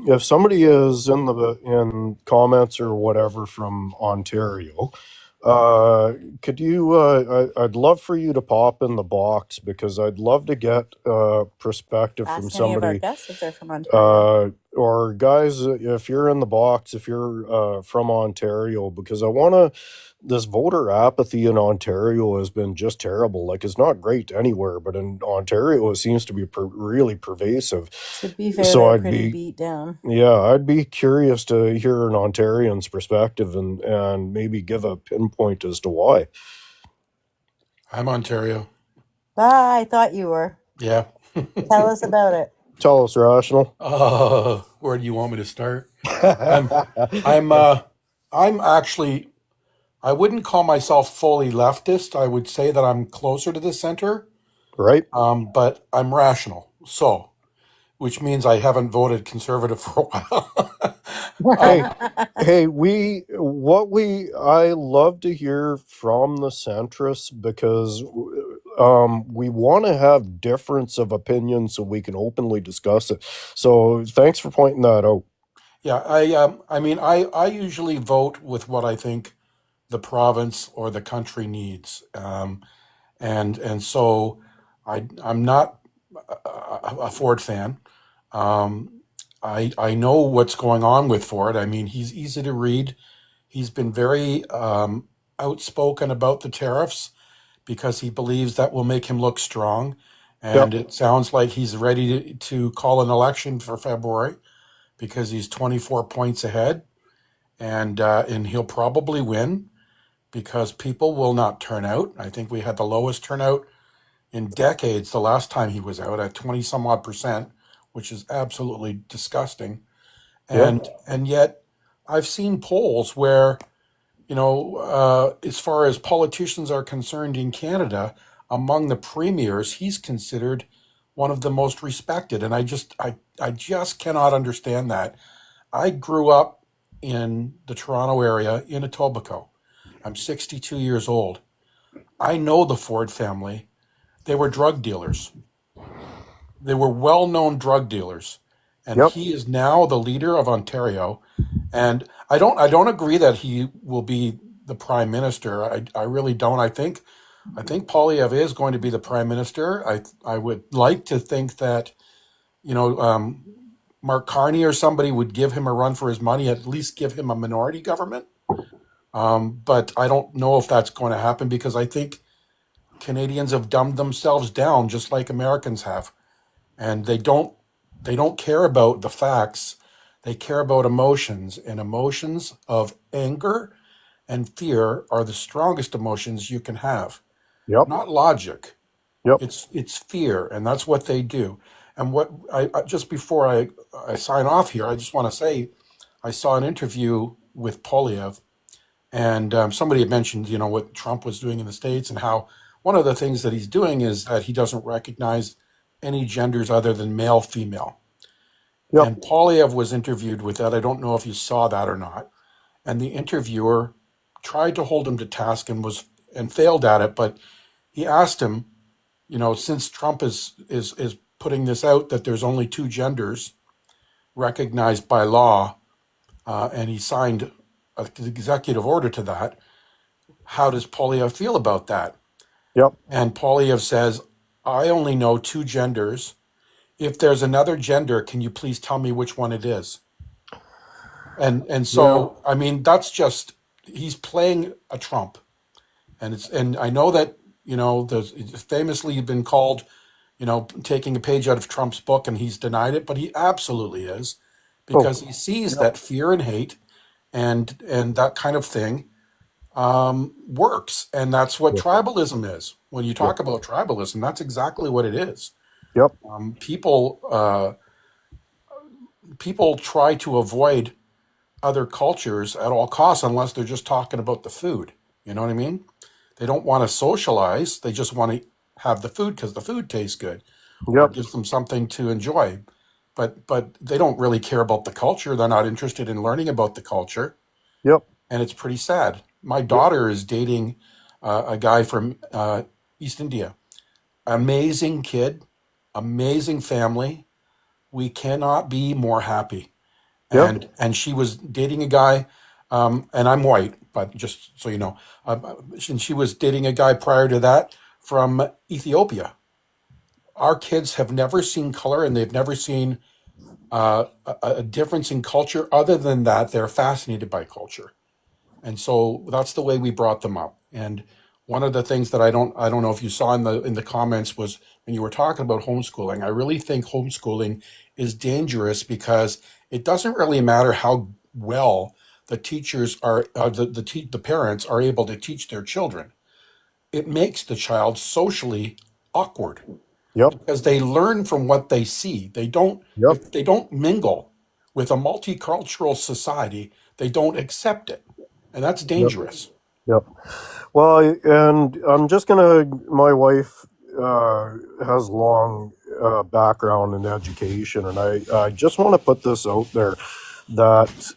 if somebody is in comments or whatever from Ontario, could you? I'd love for you to pop in the box because I'd love to get perspective from Ask any of our somebody. guests if they're from Ontario. Or guys, if you're in the box, if you're from Ontario, because I want to. This voter apathy in Ontario has been just terrible. Like, it's not great anywhere, but in Ontario, it seems to be really pervasive. To be fair, So they're I'd pretty be, beat down. yeah, I'd be curious to hear an Ontarian's perspective and maybe give a pinpoint as to why. I'm Ontario. Ah, I thought you were. Yeah. Tell us about it. Tell us, Rational. Where do you want me to start? I'm actually, I wouldn't call myself fully leftist. I would say that I'm closer to the center, Right? but I'm rational. So, which means I haven't voted conservative for a while. Hey, hey, I love to hear from the centrists because we want to have difference of opinion so we can openly discuss it. So thanks for pointing that out. Yeah, I mean, I usually vote with what I think the province or the country needs, and so I'm not a Ford fan. Um, I know what's going on with Ford. I mean, he's easy to read. He's been very outspoken about the tariffs because he believes that will make him look strong. And Yep. it sounds like he's ready to call an election for February because he's 24 points ahead, and he'll probably win. because people will not turn out. I think we had the lowest turnout in decades the last time he was out at 20 some odd percent, which is absolutely disgusting. Yeah. And yet I've seen polls where, as far as politicians are concerned in Canada, among the premiers, he's considered one of the most respected. And I just cannot understand that. I grew up in the Toronto area in Etobicoke. I'm 62 years old. I know the Ford family. They were drug dealers. They were well-known drug dealers. And Yep. he is now the leader of Ontario. And I don't agree that he will be the prime minister. I really don't. I think Polyev is going to be the prime minister. I would like to think that, you know, um, Mark Carney or somebody would give him a run for his money, at least give him a minority government. But I don't know if that's going to happen because I think Canadians have dumbed themselves down just like Americans have, and they don't care about the facts. They care about emotions, and emotions of anger and fear are the strongest emotions you can have. Yep. Not logic. Yep. It's fear, and that's what they do. And what just before I sign off here, I just want to say I saw an interview with Polyev, and somebody had mentioned, what Trump was doing in the States and how one of the things that he's doing is that he doesn't recognize any genders other than male, female. Yep. And Polyev was interviewed with that. I don't know if you saw that or not. And the interviewer tried to hold him to task and failed at it. But he asked him, since Trump is putting this out that there's only two genders recognized by law, and he signed an executive order to that. How does Polyev feel about that? Yep. And Polyev says, I only know two genders. If there's another gender, can you please tell me which one it is? And Yeah. so, I mean, that's just, he's playing a Trump. And I know that, there's famously been called, taking a page out of Trump's book, and he's denied it, but he absolutely is, Oh. because he sees Yep. that fear and hate and that kind of thing works. And that's what Yep. tribalism is. When you Yep. talk about tribalism, that's exactly what it is. Yep. People try to avoid other cultures at all costs unless they're just talking about the food. You know what I mean? They don't want to socialize. They just want to have the food because the food tastes good or Yep. gives them something to enjoy. But they don't really care about the culture. They're not interested in learning about the culture, Yep. and it's pretty sad. My Yep. daughter is dating a guy from East India. Amazing kid, amazing family. We cannot be more happy. Yep. And she was dating a guy, and I'm white, but just so you know, and she was dating a guy prior to that from Ethiopia. Our kids have never seen color, and they've never seen a difference in culture. Other than that, they're fascinated by culture. And so that's the way we brought them up. And one of the things that I don't know if you saw in the comments was when you were talking about homeschooling. I really think homeschooling is dangerous because it doesn't really matter how well the teachers are the parents are able to teach their children. It makes the child socially awkward Yep. because they learn from what they see. They don't Yep. If they don't mingle with a multicultural society, they don't accept it. And that's Yep. dangerous. Yep. Well, and I'm just gonna. My wife has long background in education, and I just want to put this out there that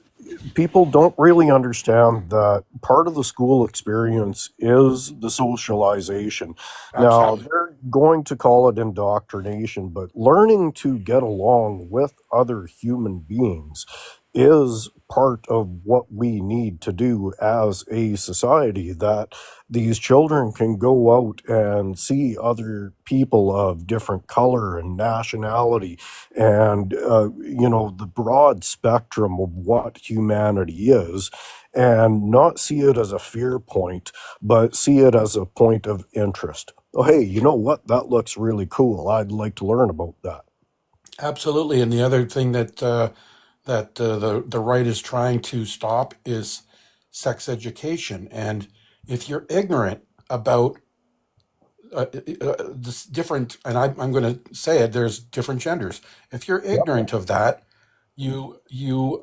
people don't really understand that part of the school experience is the socialization. Now, Absolutely. they're going to call it indoctrination, but learning to get along with other human beings is part of what we need to do as a society, that these children can go out and see other people of different color and nationality and the broad spectrum of what humanity is, and not see it as a fear point, but see it as a point of interest. Oh, hey, you know what, that looks really cool, I'd like to learn about that. Absolutely. And the other thing that the right is trying to stop is sex education. And If you're ignorant about this different, and I'm going to say it, there's different genders. If you're Yep. ignorant of that, you you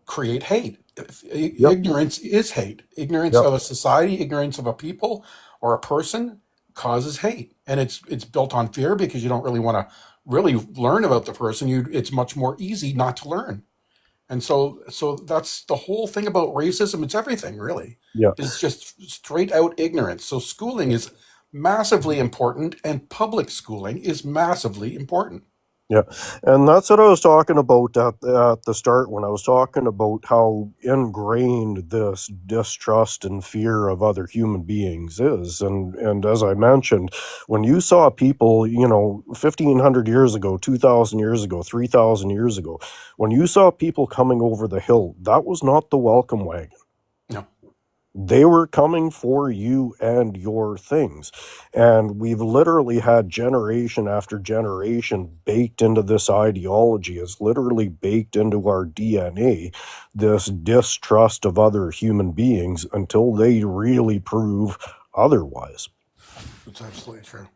create hate. Yep. Ignorance is hate. Ignorance Yep. of a society, ignorance of a people or a person causes hate, and it's built on fear because you don't really want to really learn about the person. It's much more easy not to learn, and so that's the whole thing about racism. It's everything really Yeah. is just straight out ignorance. So schooling is massively important, and public schooling is massively important. Yeah, and that's what I was talking about at the start when I was talking about how ingrained this distrust and fear of other human beings is. And as I mentioned, when you saw people, 1,500 years ago, 2,000 years ago, 3,000 years ago, when you saw people coming over the hill, that was not the welcome wagon. No, They were coming for you and your things. And we've literally had generation after generation baked into this ideology. It's literally baked into our DNA, this distrust of other human beings until they really prove otherwise. that's absolutely true.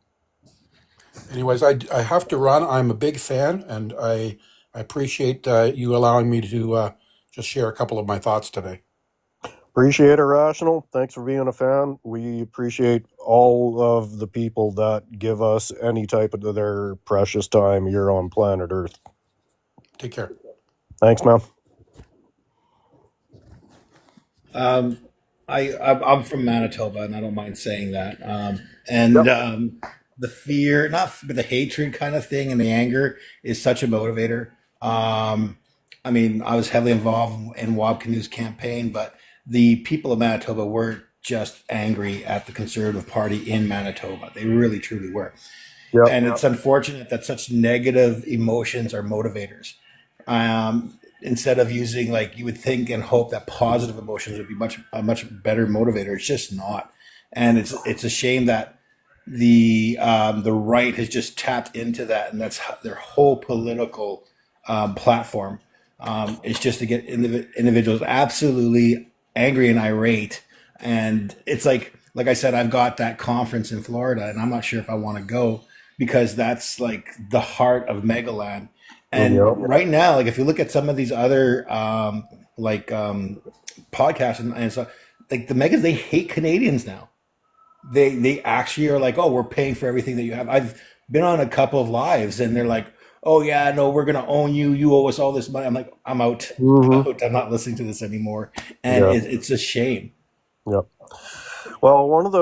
Anyways, I have to run. I'm a big fan, and I appreciate you allowing me to just share a couple of my thoughts today. Appreciate it, Rational. Thanks for being a fan. We appreciate all of the people that give us any type of their precious time here on planet Earth. Take care. Thanks, man. Um, I'm from Manitoba, and I don't mind saying that. And Yep. The fear, not but the hatred kind of thing, and the anger is such a motivator. I mean, I was heavily involved in Wab Canoe's campaign, but the people of Manitoba were just angry at the Conservative Party in Manitoba. They really, truly were. Yep. And it's unfortunate that such negative emotions are motivators. Instead of using, like, you would think and hope that positive emotions would be a much better motivator. It's just not, and it's a shame that the right has just tapped into that, and that's their whole political platform is just to get individuals absolutely angry and irate. And it's like I said, I've got that conference in Florida, and I'm not sure if I want to go because that's like the heart of Megaland. And Yep. right now, like if you look at some of these other podcasts and stuff, like the Megas, they hate Canadians now. They actually are like, oh, we're paying for everything that you have. I've been on a couple of lives, and they're like, oh yeah, no, we're gonna own you. You owe us all this money. I'm like, I'm out. I'm Mm-hmm. out. I'm not listening to this anymore, and Yeah. it's a shame. Yep. Well, one of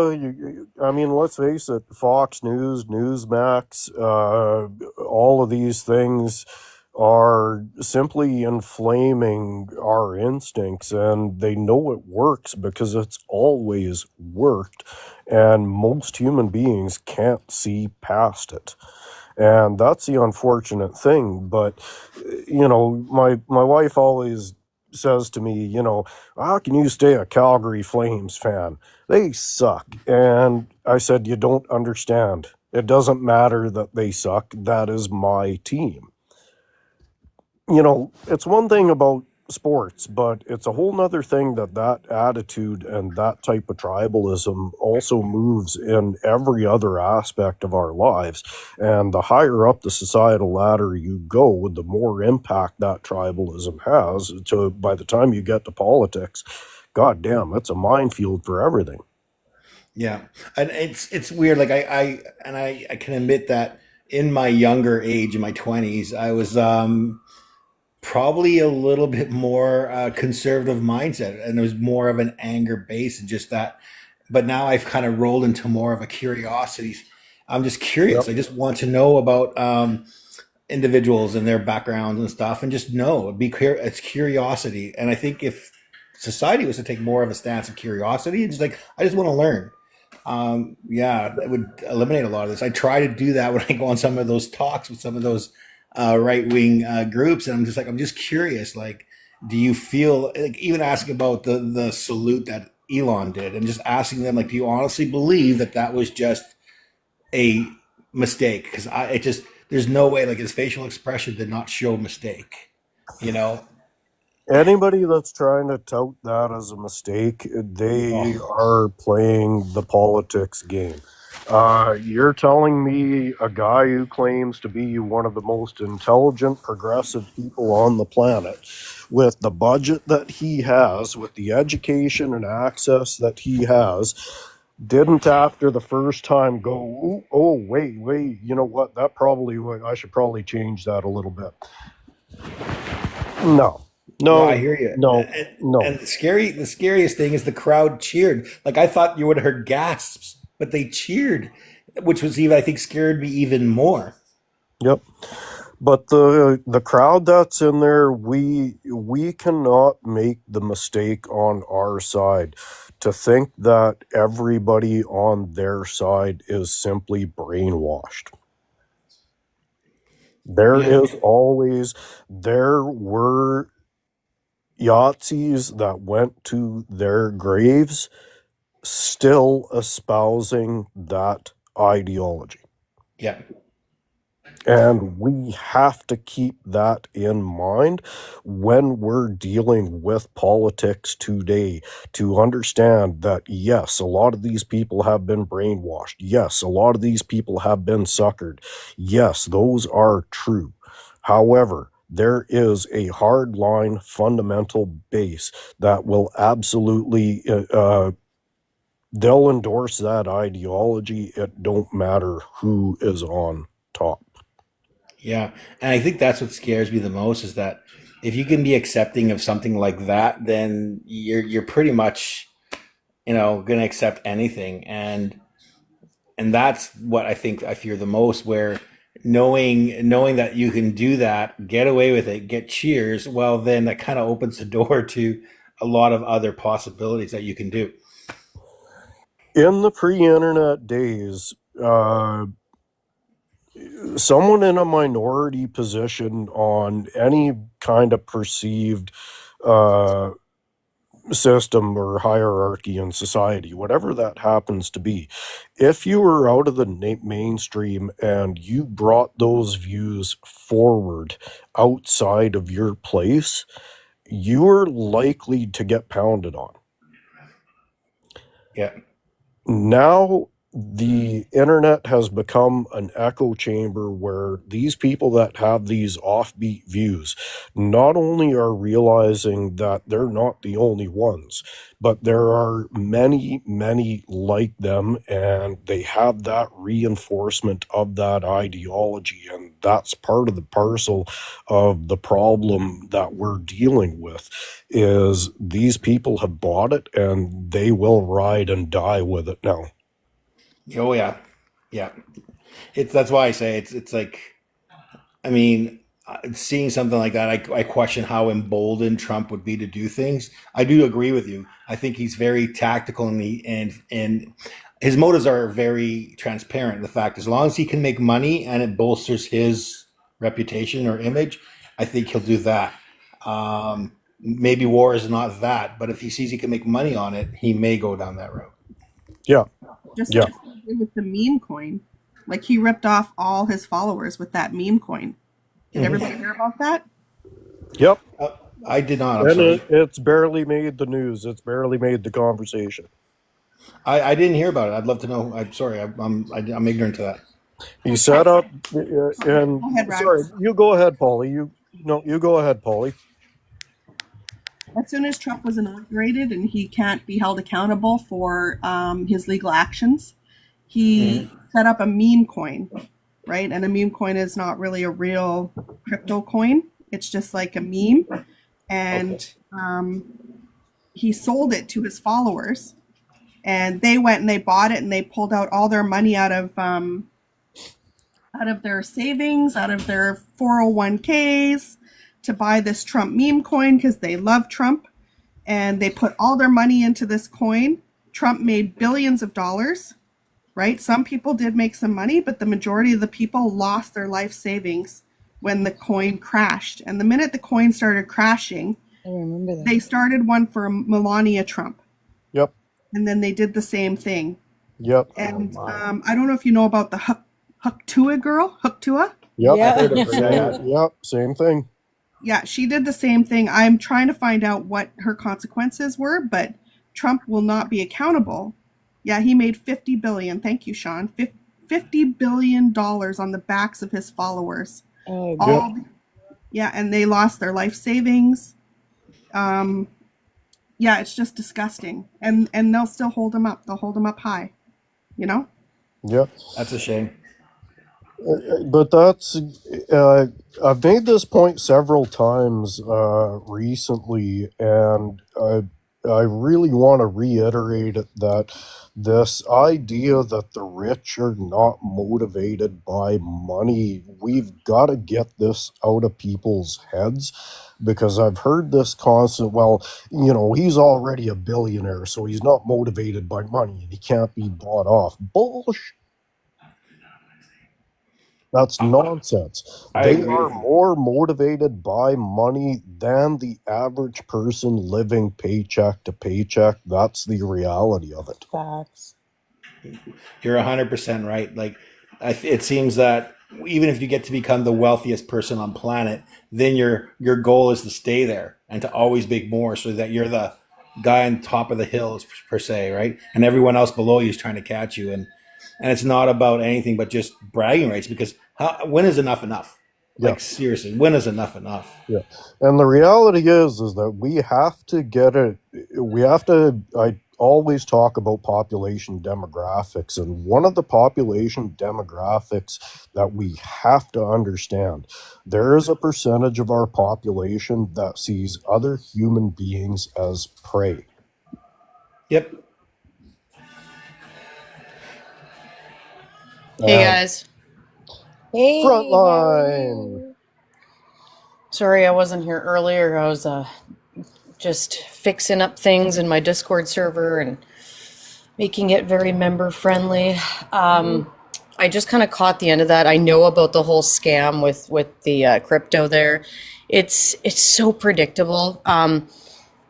I mean, let's face it, Fox News, Newsmax, all of these things are simply inflaming our instincts, and they know it works because it's always worked, and most human beings can't see past it. And that's the unfortunate thing. But my wife always says to me, how can you stay a Calgary Flames fan? They suck. And I said, you don't understand. It doesn't matter that they suck. That is my team. It's one thing about sports, but it's a whole nother thing that attitude and that type of tribalism also moves in every other aspect of our lives. And the higher up the societal ladder you go, the more impact that tribalism has. So by the time you get to politics, god damn, it's a minefield for everything. Yeah, and it's weird. Like I can admit that in my younger age, in my 20s, I was probably a little bit more conservative mindset, and there was more of an anger base and just that. But now I've kind of rolled into more of a curiosity. I'm just Yep. curious. I just want to know about individuals and their backgrounds and stuff, and just know. It's curiosity, and I think if society was to take more of a stance of curiosity, it's just like I just want to learn. Yeah, that would eliminate a lot of this. I try to do that when I go on some of those talks with some of those right wing groups, and I'm just curious. Like, do you feel like even asking about the salute that Elon did, and just asking them like, do you honestly believe that that was just a mistake? Because it just there's no way like his facial expression did not show mistake, you know. Anybody that's trying to tout that as a mistake, they Oh, are playing the politics game. You're telling me a guy who claims to be one of the most intelligent, progressive people on the planet, with the budget that he has, with the education and access that he has, didn't after the first time go, oh, wait, you know what? I should probably change that a little bit. No, no, I no, hear you. no, no. And the scariest thing is the crowd cheered. Like I thought you would have heard gasps, but they cheered, which was even I think scared me even more. Yep. But the crowd that's in there, we cannot make the mistake on our side to think that everybody on their side is simply brainwashed. Yeah, There were Yahtzees that went to their graves still espousing that ideology. yeah, And we have to keep that in mind when we're dealing with politics today, to understand that, yes, a lot of these people have been brainwashed. Yes, a lot of these people have been suckered. Yes, those are true. However, there is a hardline fundamental base that will absolutely, they'll endorse that ideology. It don't matter who is on top. yeah. And I think that's what scares me the most is that if you can be accepting of something like that, then you're pretty much going to accept anything, and that's what I think I fear the most. Where knowing that you can do that, get away with it, get cheers, well, then that kind of opens the door to a lot of other possibilities that you can do. In the pre-internet days, someone in a minority position on any kind of perceived uh, system or hierarchy in society, whatever that happens to be, if you were out of the mainstream and you brought those views forward outside of your place, you were likely to get pounded on. Yeah. Now the internet has become an echo chamber where these people that have these offbeat views not only are realizing that they're not the only ones, but there are many like them, and they have that reinforcement of that ideology. And that's part of the parcel of the problem that we're dealing with, is these people have bought it and they will ride and die with it now. Oh yeah. Yeah. It's that's why I say it's like I mean, seeing something like that, I question how emboldened Trump would be to do things. I do agree with you. I think he's very tactical, and his motives are very transparent. The fact, as long as he can make money and it bolsters his reputation or image, I think he'll do that. Maybe war is not that, but if he sees he can make money on it, he may go down that road. Yeah, Just yeah, like he did with the meme coin. Like he ripped off all his followers with that meme coin. Did Mhm. everybody hear about that? yep. I did not. I'm And sorry. it's barely made the news. It's barely made the conversation. I didn't hear about it. I'd love to know. I'm sorry. I'm ignorant to that. He set up, and Go ahead, sorry, Rags. you go ahead, Paulie. You go ahead, Paulie. As soon as Trump was inaugurated and he can't be held accountable for his legal actions, he Hmm. set up a meme coin, right? And a meme coin is not really a real crypto coin. It's just like a meme. Okay. And he sold it to his followers. And they went and they bought it and they pulled out all their money out of their savings, out of their 401ks to buy this Trump meme coin because they love Trump. And they put all their money into this coin. Trump made billions of dollars, right? Some people did make some money, but the majority of the people lost their life savings when the coin crashed. And the minute the coin started crashing, I remember that. they started one for Melania Trump. Yep, And then they did the same thing. yep, Oh And my. I don't know if you know about the Huktua girl, Huktua. yep. Yeah. I heard of her. Yeah, Same, yeah. yep, same thing. Yeah, she did the same thing. I'm trying to find out what her consequences were, but Trump will not be accountable. Yeah, he made 50 billion. Thank you, Sean. $50 billion on the backs of his followers. Oh, Yep. All Yeah, and they lost their life savings. Um, yeah, it's just disgusting. And they'll still hold him up. They'll hold him up high, you know? Yep. That's a shame. But that's I've made this point several times recently, and I really want to reiterate it, that this idea that the rich are not motivated by money, we've got to get this out of people's heads, because I've heard this constant, well, he's already a billionaire, so he's not motivated by money and he can't be bought off. Bullshit. That's nonsense. I They agree are with you. more motivated by money than the average person living paycheck to paycheck. That's the reality of it. facts. You're 100% right. Like, it seems that even if you get to become the wealthiest person on planet, then your goal is to stay there and to always make more, so that you're the guy on top of the hills per se, right? And everyone else below you is trying to catch you, and it's not about anything but just bragging rights. Because when is enough enough? Yeah. Like, seriously, when is enough enough? Yeah. And the reality is that we have to get it. I always talk about population demographics, and one of the population demographics that we have to understand, there is a percentage of our population that sees other human beings as prey. Yep. Hey And guys, Hey, how are frontline. you? sorry I wasn't here earlier. I was just fixing up things in my Discord server and making it very member friendly. I just kind of caught the end of that. I know about the whole scam with the crypto there. It's so predictable.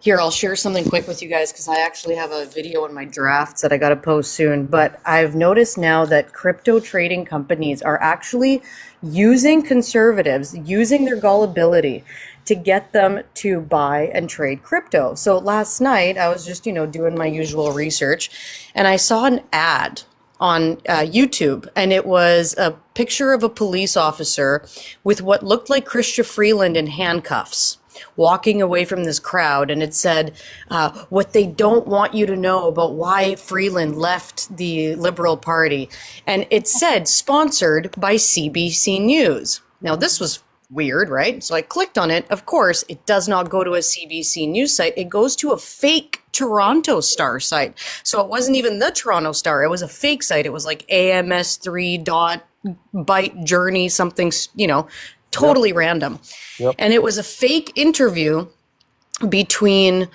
Here, I'll share something quick with you guys because I actually have a video in my drafts that I got to post soon. But I've noticed now that crypto trading companies are actually using conservatives, using their gullibility to get them to buy and trade crypto. So last night, I was just, doing my usual research, and I saw an ad on YouTube, and it was a picture of a police officer with what looked like Chrystia Freeland in handcuffs, walking away from this crowd, and it said, what they don't want you to know about why Freeland left the Liberal Party. And it said, sponsored by CBC News. Now, this was weird, right? So I clicked on it. Of course, it does not go to a CBC News site. It goes to a fake Toronto Star site. So it wasn't even the Toronto Star. It was a fake site. It was like AMS3 dot byte journey, something, totally random. Yep. And it was a fake interview between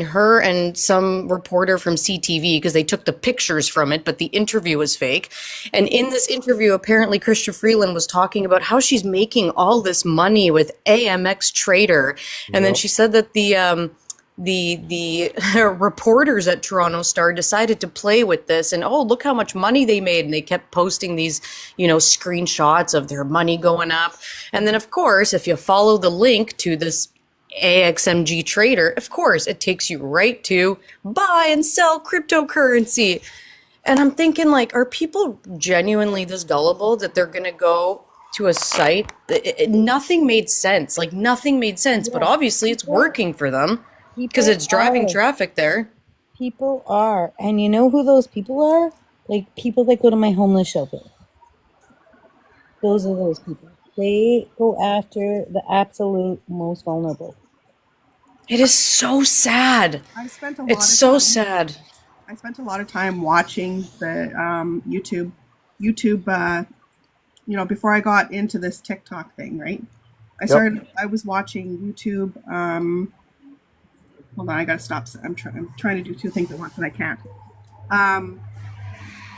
her and some reporter from CTV, because they took the pictures from it, but the interview was fake. And in this interview, apparently Chrystia Freeland was talking about how she's making all this money with AMX Trader. And then Yep. she said that the reporters at Toronto Star decided to play with this, and look how much money they made, and they kept posting these screenshots of their money going up. And then, of course, if you follow the link to this AXMG Trader, of course it takes you right to buy and sell cryptocurrency. And I'm thinking, like, are people genuinely this gullible that they're gonna go to a site that nothing made sense? Like, nothing made sense, but Yeah, obviously it's working for them because people it's driving are. traffic there. People are. And you know who those people are? Like, people that go to my homeless shelter. Those are those people. They go after the absolute most vulnerable. It is so sad. I spent a lot It's of so time. sad. I spent a lot of time watching the YouTube. Before I got into this TikTok thing, right? I was watching YouTube. Hold on, I gotta stop. I'm trying to do two things at once and I can't.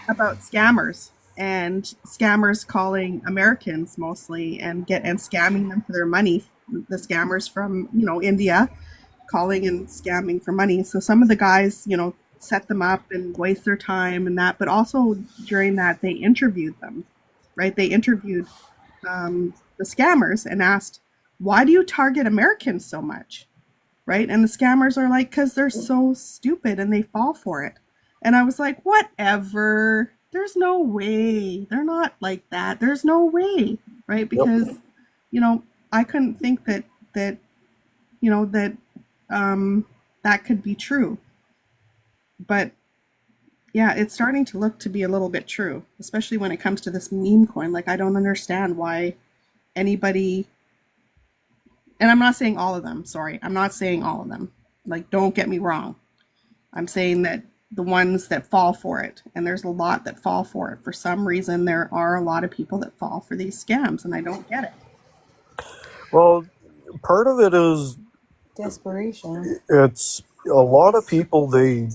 About scammers and scammers calling Americans mostly and scamming them for their money. The scammers from India calling and scamming for money. So some of the guys set them up and waste their time and that, but also during that they interviewed them, right? They interviewed the scammers and asked, why do you target Americans so much? Right? And the scammers are like, because they're so stupid and they fall for it. And I was like, whatever. There's no way. They're not like that. There's no way. Right? Yep. Because, I couldn't think that that could be true. But yeah, it's starting to look to be a little bit true, especially when it comes to this meme coin. Like, I don't understand why anybody, and I'm not saying all of them, sorry, I'm not saying all of them. Like, don't get me wrong. I'm saying that the ones that fall for it, and there's a lot that fall for it. For some reason, there are a lot of people that fall for these scams, and I don't get it. Well, part of it is Desperation. it's a lot of people, they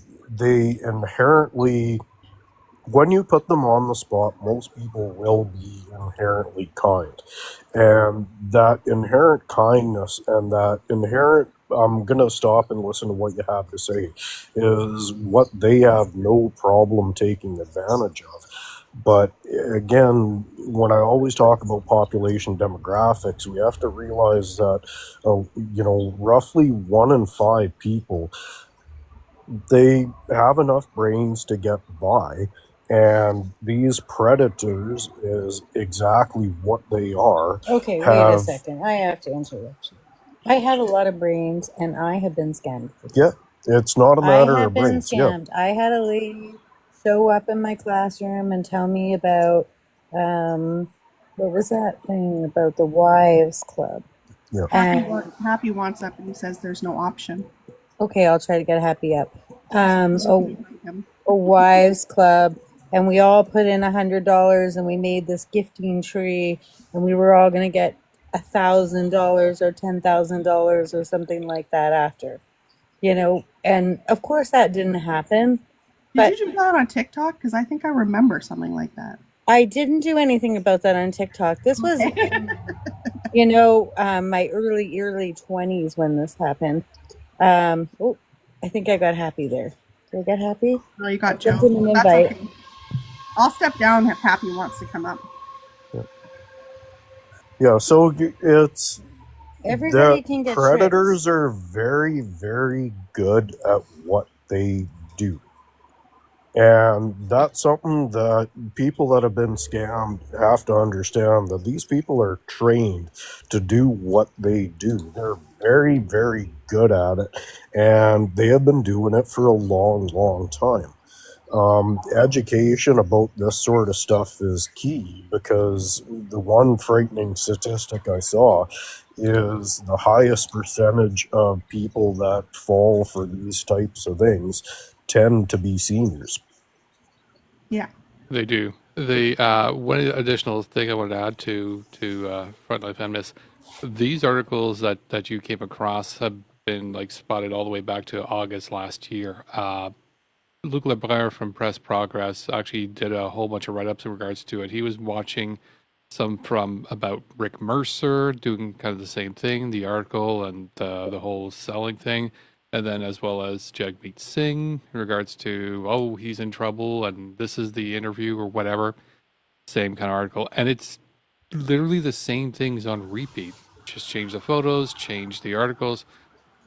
inherently, when you put them on the spot, most people will be inherently kind. And that inherent kindness and that inherent, I'm going to stop and listen to what you have to say, is what they have no problem taking advantage of. But again, when I always talk about population demographics, we have to realize that, roughly 1 in 5 people, they have enough brains to get by. And these predators is exactly what they are. Okay, wait a second. I have to interrupt you. I have a lot of brains, and I have been scammed before. Yeah, it's not a matter I have of been brains. Yeah. scammed. I had a lady show up in my classroom and tell me about, what was that thing about the wives club? Yeah. Happy wants up and he says there's no option. Okay, I'll try to get Happy up. Him. A wives club, and we all put in $100, and we made this gifting tree, and we were all going to get $1,000 or $10,000 or something like that after, and of course that didn't happen. Did you do that on TikTok? Because I think I remember something like that. I didn't do anything about that on TikTok. This was, my early 20s when this happened. I think I got Happy there. Did I get Happy? No, you got Joe. Joe. That's okay. I'll step down if Happy wants to come up. Yeah, so it's everybody can get predators tricks. are very, very good at what they do. And that's something that people that have been scammed have to understand, that these people are trained to do what they do. They're very, very good at it, and they have been doing it for a long, long time. Education about this sort of stuff is key, because the one frightening statistic I saw is the highest percentage of people that fall for these types of things tend to be seniors. Yeah, they do. One additional thing I wanted to add to Frontline Feminists, these articles that you came across have been spotted all the way back to August last year. Luc Lebrun from Press Progress actually did a whole bunch of write-ups in regards to it. He was watching some from about Rick Mercer doing kind of the same thing, the article and the whole selling thing, and then as well as Jagmeet Singh in regards to, he's in trouble and this is the interview or whatever. Same kind of article. And it's literally the same things on repeat. Just change the photos, change the articles,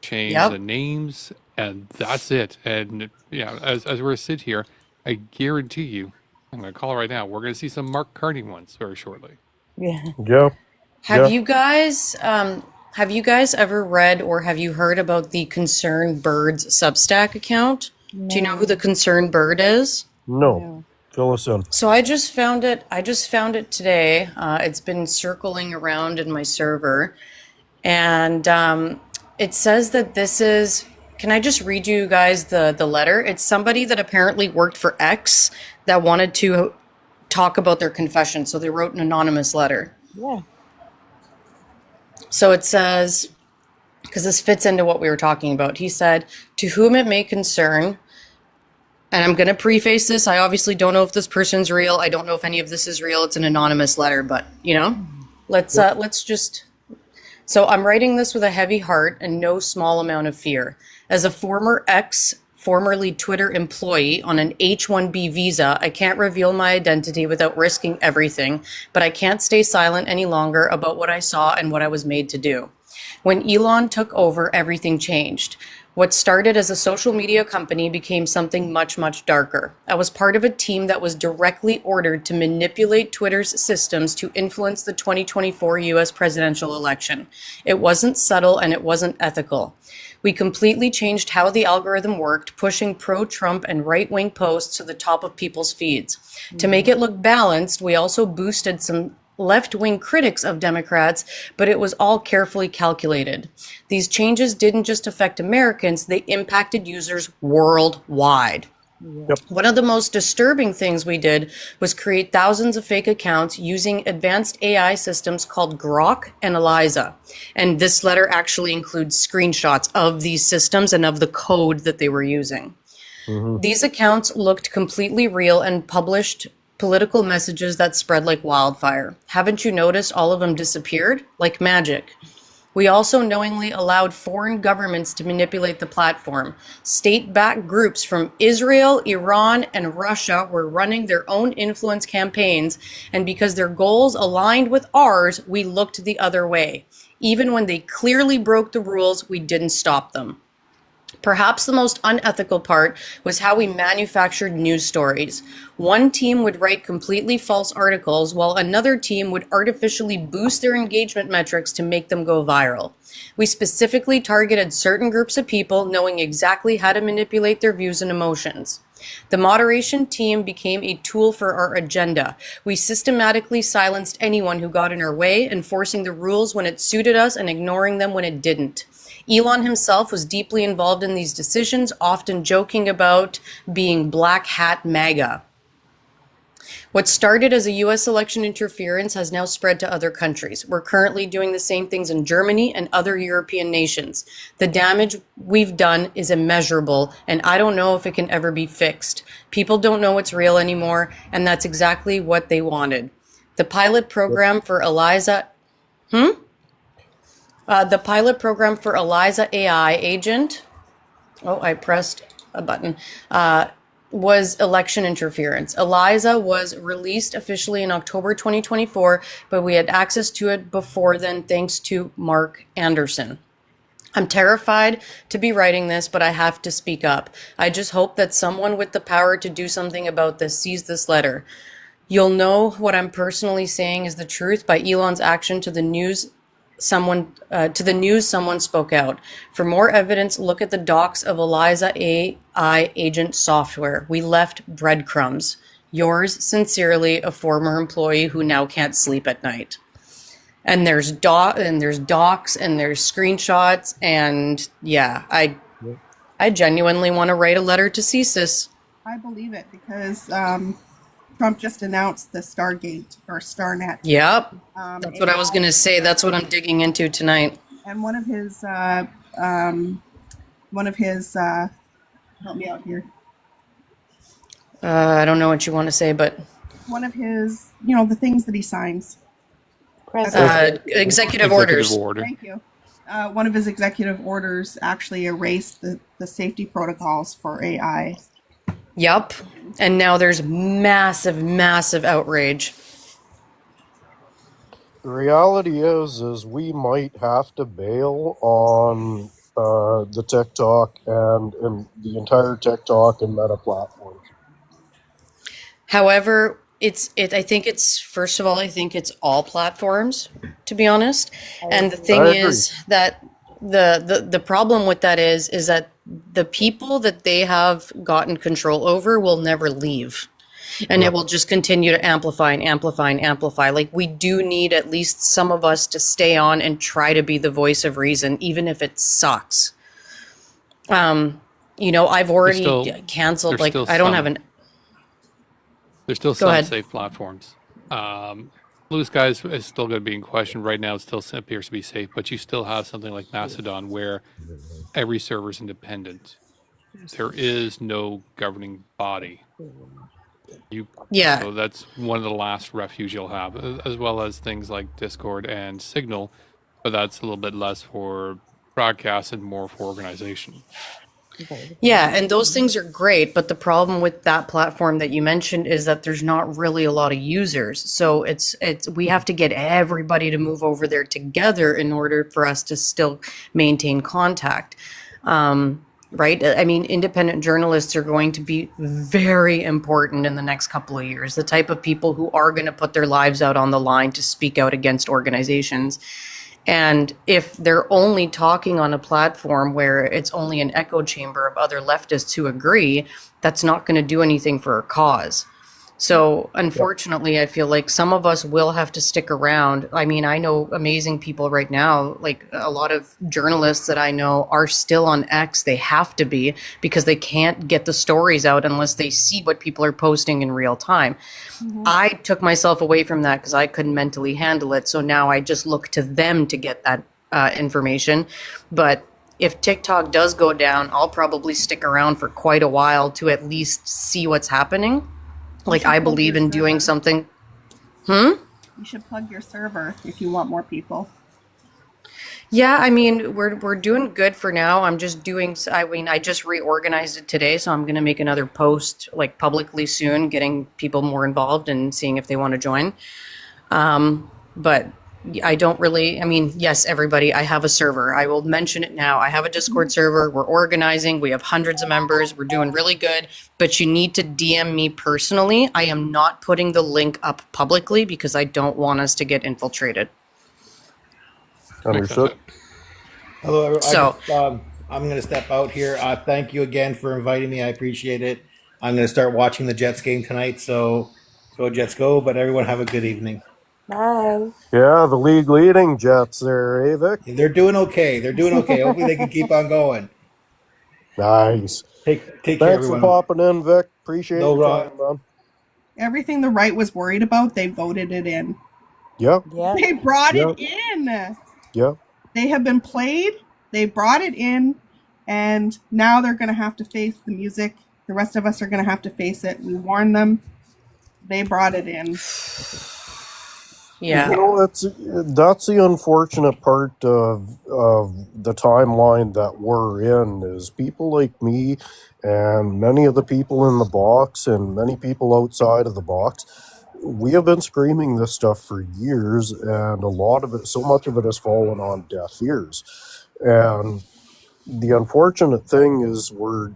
change the names, and that's it. And as we're sit here, I guarantee you, I'm going to call it right now, we're going to see some Mark Carney ones very shortly. Yeah. Have you guys ever read or have you heard about the Concerned Birds Substack account? No. Do you know who the Concerned Bird is? No. Fill us in. So I just found it today. It's been circling around in my server, and it says that this is, can I just read you guys the letter? It's somebody that apparently worked for X that wanted to talk about their confession. So they wrote an anonymous letter. Yeah. So it says, because this fits into what we were talking about, he said, to whom it may concern, and I'm going to preface this, I obviously don't know if this person's real. I don't know if any of this is real. It's an anonymous letter, but, let's just... So I'm writing this with a heavy heart and no small amount of fear. As a former formerly Twitter employee on an H-1B visa. I can't reveal my identity without risking everything, but I can't stay silent any longer about what I saw and what I was made to do. When Elon took over, everything changed. What started as a social media company became something much, much darker. I was part of a team that was directly ordered to manipulate Twitter's systems to influence the 2024 US presidential election. It wasn't subtle and it wasn't ethical. We completely changed how the algorithm worked, pushing pro-Trump and right-wing posts to the top of people's feeds. To make it look balanced, we also boosted some left-wing critics of Democrats, but it was all carefully calculated. These changes didn't just affect Americans, they impacted users worldwide. Yep. One of the most disturbing things we did was create thousands of fake accounts using advanced AI systems called Grok and Eliza. And this letter actually includes screenshots of these systems and of the code that they were using. These accounts looked completely real and published political messages that spread like wildfire. Haven't you noticed all of them disappeared? Like magic. We also knowingly allowed foreign governments to manipulate the platform. State-backed groups from Israel, Iran, and Russia were running their own influence campaigns, and because their goals aligned with ours, we looked the other way. Even when they clearly broke the rules, we didn't stop them. Perhaps the most unethical part was how we manufactured news stories. One team would write completely false articles, while another team would artificially boost their engagement metrics to make them go viral. We specifically targeted certain groups of people, knowing exactly how to manipulate their views and emotions. The moderation team became a tool for our agenda. We systematically silenced anyone who got in our way, enforcing the rules when it suited us and ignoring them when it didn't. Elon himself was deeply involved in these decisions, often joking about being black hat MAGA. What started as a US election interference has now spread to other countries. We're currently doing the same things in Germany and other European nations. The damage we've done is immeasurable, and I don't know if it can ever be fixed. People don't know what's real anymore, and that's exactly what they wanted. The pilot program for Eliza... the pilot program for Eliza AI agent, I pressed a button, was election interference. Eliza was released officially in October 2024, but we had access to it before then thanks to Mark Anderson. I'm terrified to be writing this, but I have to speak up. I just hope that someone with the power to do something about this sees this letter. You'll know what I'm personally saying is the truth by Elon's action to the news. Someone spoke out. For more evidence, look at the docs of Eliza AI agent software. We left breadcrumbs. Yours sincerely, a former employee who now can't sleep at night. And there's docs and there's screenshots, and yeah, I genuinely want to write a letter to CSIS. I believe it because Trump just announced the Stargate or Starnet. Yep. That's what I was going to say. That's what I'm digging into tonight. And one of his help me out here. I don't know what you want to say, but One of his, the things that he signs. executive orders. Thank you. One of his executive orders actually erased the safety protocols for AI. Yep. And now there's massive, massive outrage. The reality is we might have to bail on the TikTok and the entire TikTok and Meta platforms. However, I think it's first of all, I think it's all platforms, to be honest. And the thing is that the problem with that is that the people that they have gotten control over will never leave. And it will just continue to amplify and amplify and amplify. Like, we do need at least some of us to stay on and try to be the voice of reason, even if it sucks. I've already canceled, like, I don't have an... There's still some safe platforms. Blue Sky is still going to be in question. Right now, it still appears to be safe, but you still have something like Mastodon where every server is independent. There is no governing body. So that's one of the last refuge you'll have, as well as things like Discord and Signal, but that's a little bit less for broadcast and more for organization. Yeah, and those things are great, but the problem with that platform that you mentioned is that there's not really a lot of users. So it's we have to get everybody to move over there together in order for us to still maintain contact. Right? I mean, independent journalists are going to be very important in the next couple of years. The type of people who are going to put their lives out on the line to speak out against organizations. And if they're only talking on a platform where it's only an echo chamber of other leftists who agree, that's not going to do anything for a cause. So unfortunately, I feel like some of us will have to stick around. I mean, I know amazing people right now, like a lot of journalists that I know are still on X. They have to be because they can't get the stories out unless they see what people are posting in real time. I took myself away from that because I couldn't mentally handle it. So now I just look to them to get that information. But if TikTok does go down, I'll probably stick around for quite a while to at least see what's happening. Like, I believe in doing something. You should plug your server if you want more people. Yeah, I mean, we're doing good for now. I'm just doing, I mean, I just reorganized it today, so I'm going to make another post like publicly soon, getting people more involved and seeing if they want to join. But I don't really, I mean, yes, everybody, I have a server. I will mention it now. I have a Discord server. We're organizing. We have hundreds of members. We're doing really good. But you need to DM me personally. I am not putting the link up publicly because I don't want us to get infiltrated. Understood. Hello, everyone. So, I'm going to step out here. Thank you again for inviting me. I appreciate it. I'm going to start watching the Jets game tonight. So go Jets go. But everyone have a good evening. Bye. Yeah, the league leading Jets there, eh, Vic? They're doing okay. Hopefully they can keep on going. Nice. Take care, Thanks everyone. for popping in, Vic. Appreciate No your rock. time, man. Everything the right was worried about, they voted it in. Yeah, Yeah. They brought it in. yeah. They have been played. They brought it in. And now they're going to have to face the music. The rest of us are going to have to face it. We warned them. They brought it in. yeah. You know, that's the unfortunate part of the timeline that we're in is people like me and many of the people in the box and many people outside of the box. We have been screaming this stuff for years, and a lot of it, so much of it, has fallen on deaf ears. And the unfortunate thing is we're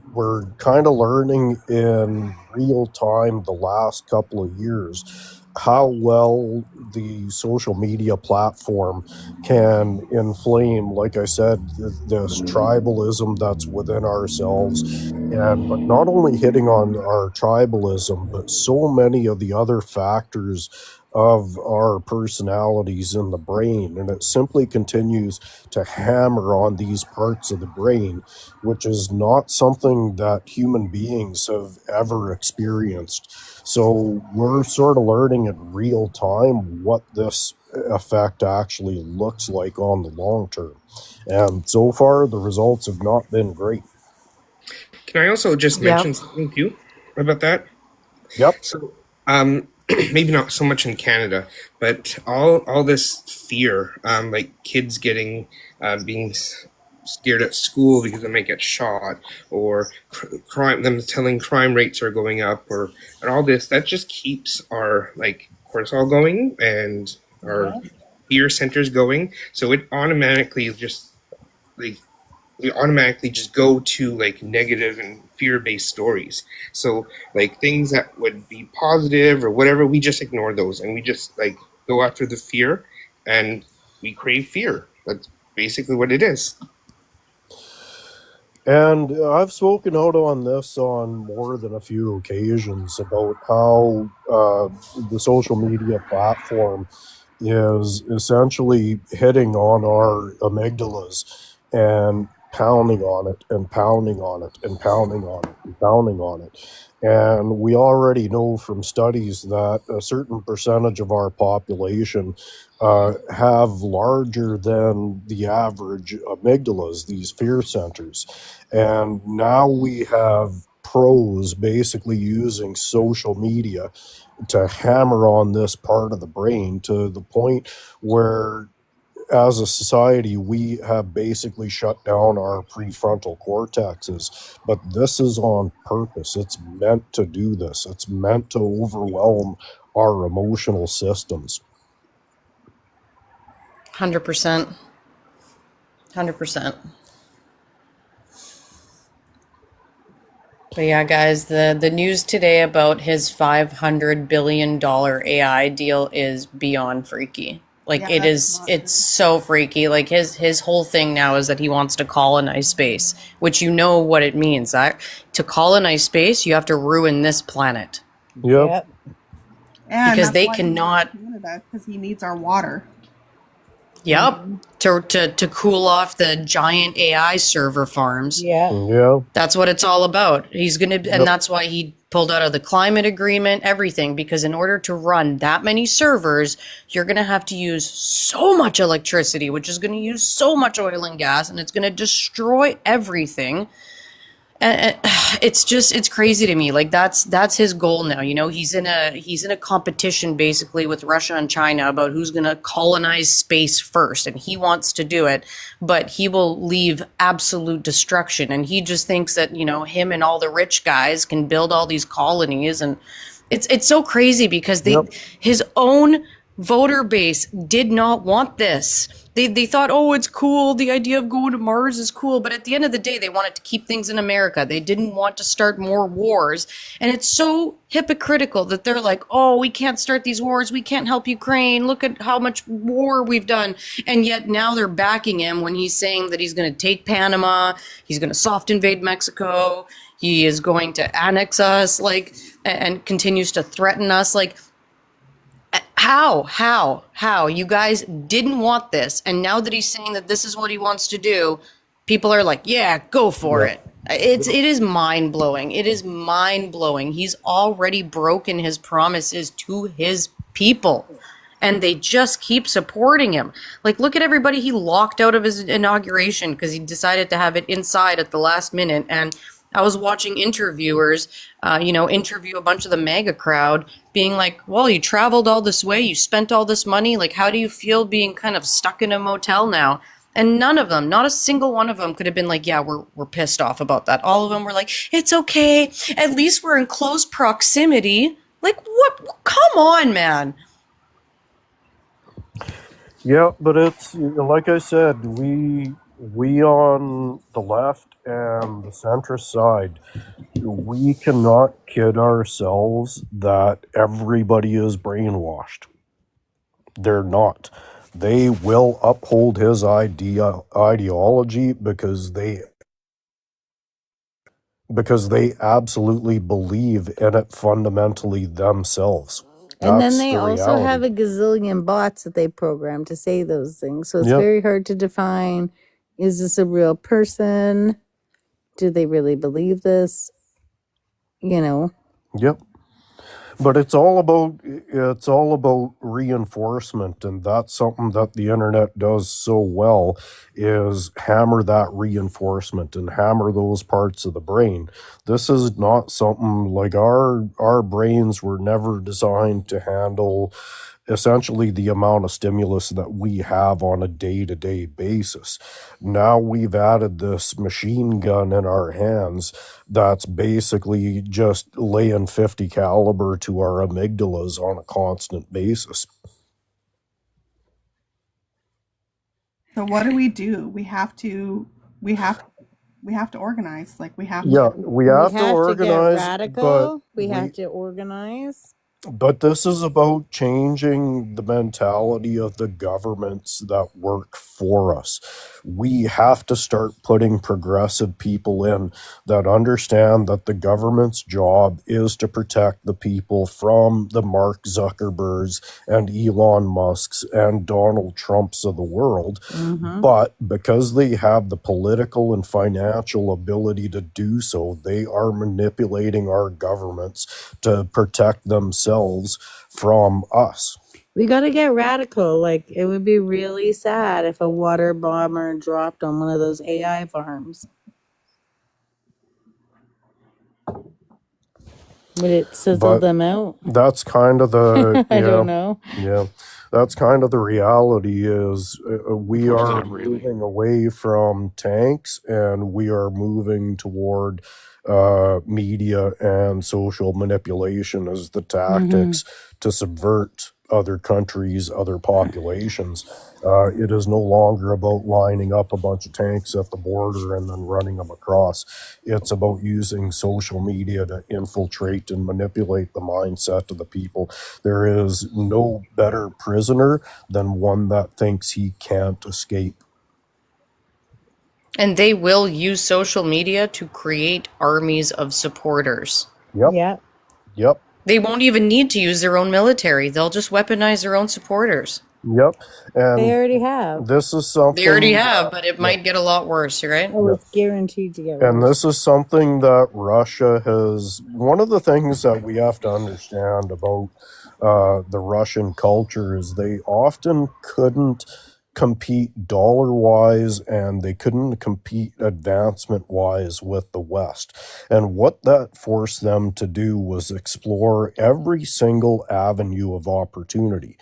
kind of learning in real time the last couple of years how well the social media platform can inflame, like I said, this tribalism that's within ourselves, and but not only hitting on our tribalism, but so many of the other factors of our personalities in the brain, and it simply continues to hammer on these parts of the brain, which is not something that human beings have ever experienced. So we're sort of learning in real time what this effect actually looks like on the long term. And so far, the results have not been great. Can I also just mention something too about that? Yep. So, maybe not so much in Canada, but all this fear, like kids getting being scared at school because they might get shot, or crime, them telling crime rates are going up, and all this, that just keeps our like cortisol going and our fear centers going. So it automatically just like we automatically just go to like negative and fear-based stories. So like things that would be positive or whatever, we just ignore those and we just like go after the fear, and we crave fear. That's basically what it is. And I've spoken out on this on more than a few occasions about how the social media platform is essentially hitting on our amygdalas and pounding on it and pounding on it and pounding on it and pounding on it. And we already know from studies that a certain percentage of our population have larger than the average amygdalas, these fear centers. And now we have pros basically using social media to hammer on this part of the brain to the point where as a society, we have basically shut down our prefrontal cortexes, but this is on purpose. It's meant to do this. It's meant to overwhelm our emotional systems. 100%. 100%. But yeah, guys, the news today about his $500 billion AI deal is beyond freaky. Like Yeah, it that's is, not it's good. so freaky. Like his whole thing now is that he wants to colonize space, which you know what it means. That to colonize space, you have to ruin this planet Yep. Yep. And because that's they why he wants cannot. Canada, because he needs our water. Yep, to cool off the giant AI server farms. Yeah. Yeah. That's what it's all about. He's going to, and Yep. that's why he pulled out of the climate agreement, everything, because in order to run that many servers, you're going to have to use so much electricity, which is going to use so much oil and gas, and it's going to destroy everything. And it's crazy to me. Like that's his goal now. You know, he's in a competition basically with Russia and China about who's going to colonize space first, and he wants to do it, but he will leave absolute destruction. And he just thinks that, you know, him and all the rich guys can build all these colonies, and it's so crazy because Yep. his own voter base did not want this. They thought, oh, it's cool. The idea of going to Mars is cool. But at the end of the day, they wanted to keep things in America. They didn't want to start more wars. And it's so hypocritical that they're like, oh, we can't start these wars. We can't help Ukraine. Look at how much war we've done. And yet now they're backing him when he's saying that he's going to take Panama. He's going to soft invade Mexico. He is going to annex us, like, and continues to threaten us. Like, how you guys didn't want this, and now that he's saying that this is what he wants to do, people are like, yeah, go for Yep. it. It is mind-blowing. It is mind-blowing. He's already broken his promises to his people, and they just keep supporting him. Like, look at everybody he locked out of his inauguration because he decided to have it inside at the last minute. And I was watching interviewers, interview a bunch of the MAGA crowd, being like, well, you traveled all this way, you spent all this money, like, how do you feel being kind of stuck in a motel now? And none of them, not a single one of them could have been like, yeah, we're pissed off about that. All of them were like, it's okay, at least we're in close proximity. Like, what? Come on, man. Yeah, but it's like I said, we on the left and the centrist side, we cannot kid ourselves that everybody is brainwashed. They're not. They will uphold his ideology because they absolutely believe in it fundamentally themselves. And then That's they the also have reality. a gazillion bots that they program to say those things. So it's Yep. very hard to define, is this a real person? Do they really believe this? You know. Yep. But it's all about reinforcement, and that's something that the internet does so well, is hammer that reinforcement and hammer those parts of the brain. This is not something like our brains were never designed to handle essentially the amount of stimulus that we have on a day-to-day basis. Now we've added this machine gun in our hands that's basically just laying 50 caliber to our amygdalas on a constant basis. So what do? We have to organize. Like we have Yeah, to. we We have to have to get organize, but radical. We have to organize. this is about changing the mentality of the governments that work for us. We have to start putting progressive people in that understand that the government's job is to protect the people from the Mark Zuckerbergs and Elon Musks and Donald Trumps of the world. Mm-hmm. But because they have the political and financial ability to do so, they are manipulating our governments to protect themselves from us. We got to get radical. Like, it would be really sad if a water bomber dropped on one of those AI farms. Would it sizzle But them out? that's kind of the I don't know. yeah. that's kind of the reality. Is we Of course, are not really. moving away from tanks, and we are moving toward media and social manipulation as the Mm-hmm. tactics to subvert other countries, other populations. It is no longer about lining up a bunch of tanks at the border and then running them across. It's about using social media to infiltrate and manipulate the mindset of the people. There is no better prisoner than one that thinks he can't escape. And they will use social media to create armies of supporters. Yep, Yeah, yep, They won't even need to use their own military. They'll just weaponize their own supporters. yep. they And already have. this is They already something have, that, but it yep, might get a lot worse, right? Oh, yep. it's guaranteed to get And worse. this is something that Russia has. One of the things that we have to understand about the Russian culture is they often couldn't compete dollar wise, and they couldn't compete advancement wise with the West. And what that forced them to do was explore every single avenue of opportunity.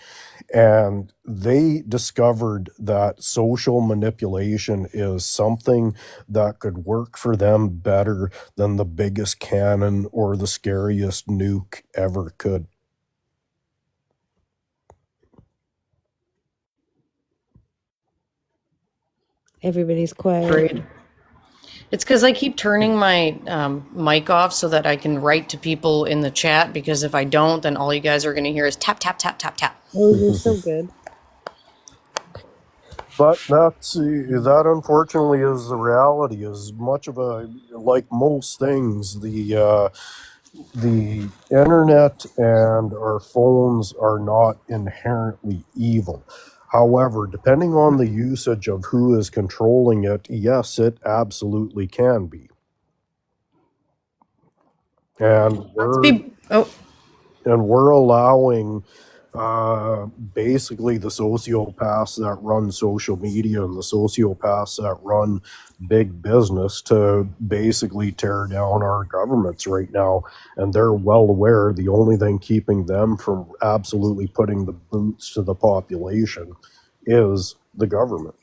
And they discovered that social manipulation is something that could work for them better than the biggest cannon or the scariest nuke ever could. Everybody's quiet. Agreed. It's because I keep turning my mic off so that I can write to people in the chat, because if I don't, then all you guys are going to hear is tap, tap, tap, tap, tap. Oh, you're so good. But that unfortunately is the reality. As much of a, like most things, the internet and our phones are not inherently evil. However, depending on the usage of who is controlling it, yes, it absolutely can be. And Let's be. Oh, we're allowing basically the sociopaths that run social media and the sociopaths that run big business to basically tear down our governments right now. And they're well aware the only thing keeping them from absolutely putting the boots to the population is the government.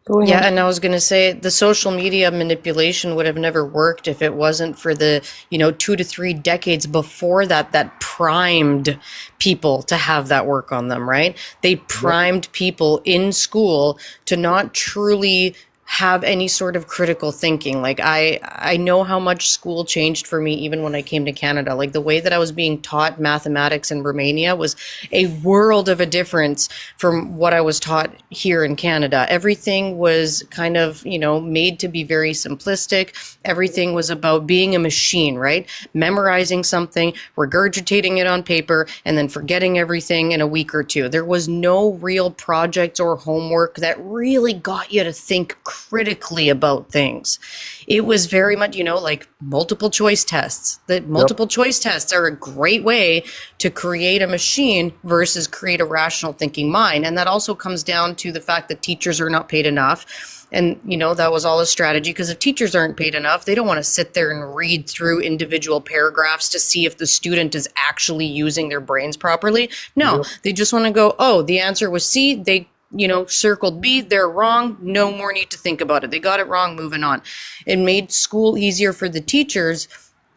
Go ahead. yeah, and I was going to say the social media manipulation would have never worked if it wasn't for the, 2 to 3 decades before that, that primed people to have that work on them, right? They primed people in school to not truly have any sort of critical thinking. Like I know how much school changed for me even when I came to Canada. Like the way that I was being taught mathematics in Romania was a world of a difference from what I was taught here in Canada. Everything was kind of, made to be very simplistic. Everything was about being a machine, right? Memorizing something, regurgitating it on paper, and then forgetting everything in a week or two. There was no real projects or homework that really got you to think critically about things. It was very much, like multiple choice tests. That multiple choice tests are a great way to create a machine versus create a rational thinking mind. And that also comes down to the fact that teachers are not paid enough. And, that was all a strategy, because if teachers aren't paid enough, they don't want to sit there and read through individual paragraphs to see if the student is actually using their brains properly. No, they just want to go, oh, the answer was C. They circled B, they're wrong, no more need to think about it. They got it wrong, moving on. It made school easier for the teachers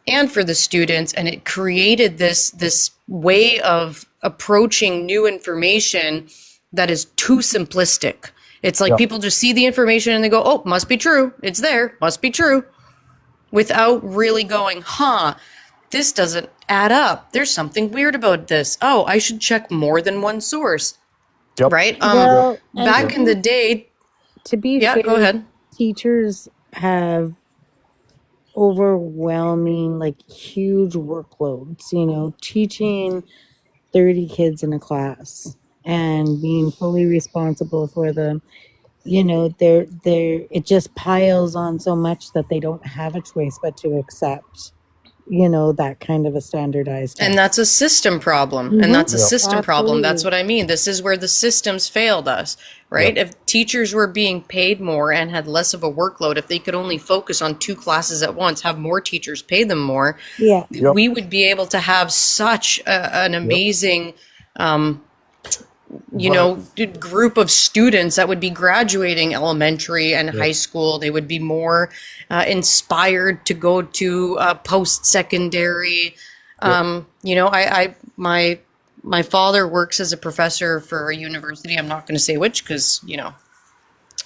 and for the students, and it created this way of approaching new information that is too simplistic. It's like people just see the information and they go, oh, must be true. It's there, must be true. Without really going, this doesn't add up. There's something weird about this. Oh, I should check more than one source. Right? Well, Back in the day, to be yeah, fair, go ahead. teachers have overwhelming, like huge workloads, teaching 30 kids in a class and being fully responsible for them. They're it just piles on so much that they don't have a choice but to accept that kind of a standardized And test. that's a system problem. And that's a system problem. That's Absolutely. what I mean. This is where the systems failed us, right? If teachers were being paid more and had less of a workload, if they could only focus on 2 classes at once, have more teachers pay them more, Yeah. we would be able to have such an amazing you know, group of students that would be graduating elementary and high school. They would be more inspired to go to post-secondary. You know, my father works as a professor for a university. I'm not going to say which because, you know,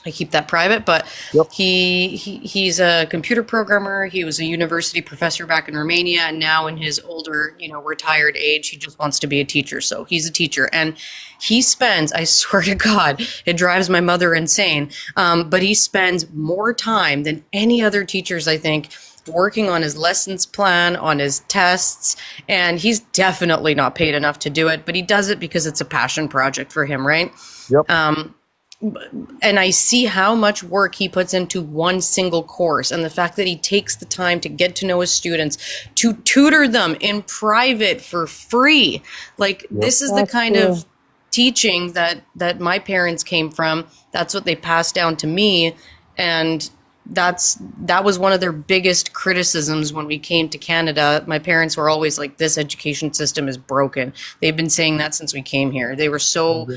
I keep that private, but he's a computer programmer. He was a university professor back in Romania, and now in his older, you know, retired age, he just wants to be a teacher. So he's a teacher, and he spends, I swear to God, it drives my mother insane. But he spends more time than any other teachers, I think, working on his lessons plan, on his tests, and he's definitely not paid enough to do it, but he does it because it's a passion project for him, right? And I see how much work he puts into one single course, and the fact that he takes the time to get to know his students, to tutor them in private for free. Like, this is the kind of teaching that my parents came from. That's what they passed down to me. And that was one of their biggest criticisms when we came to Canada. My parents were always like, this education system is broken. They've been saying that since we came here. They were so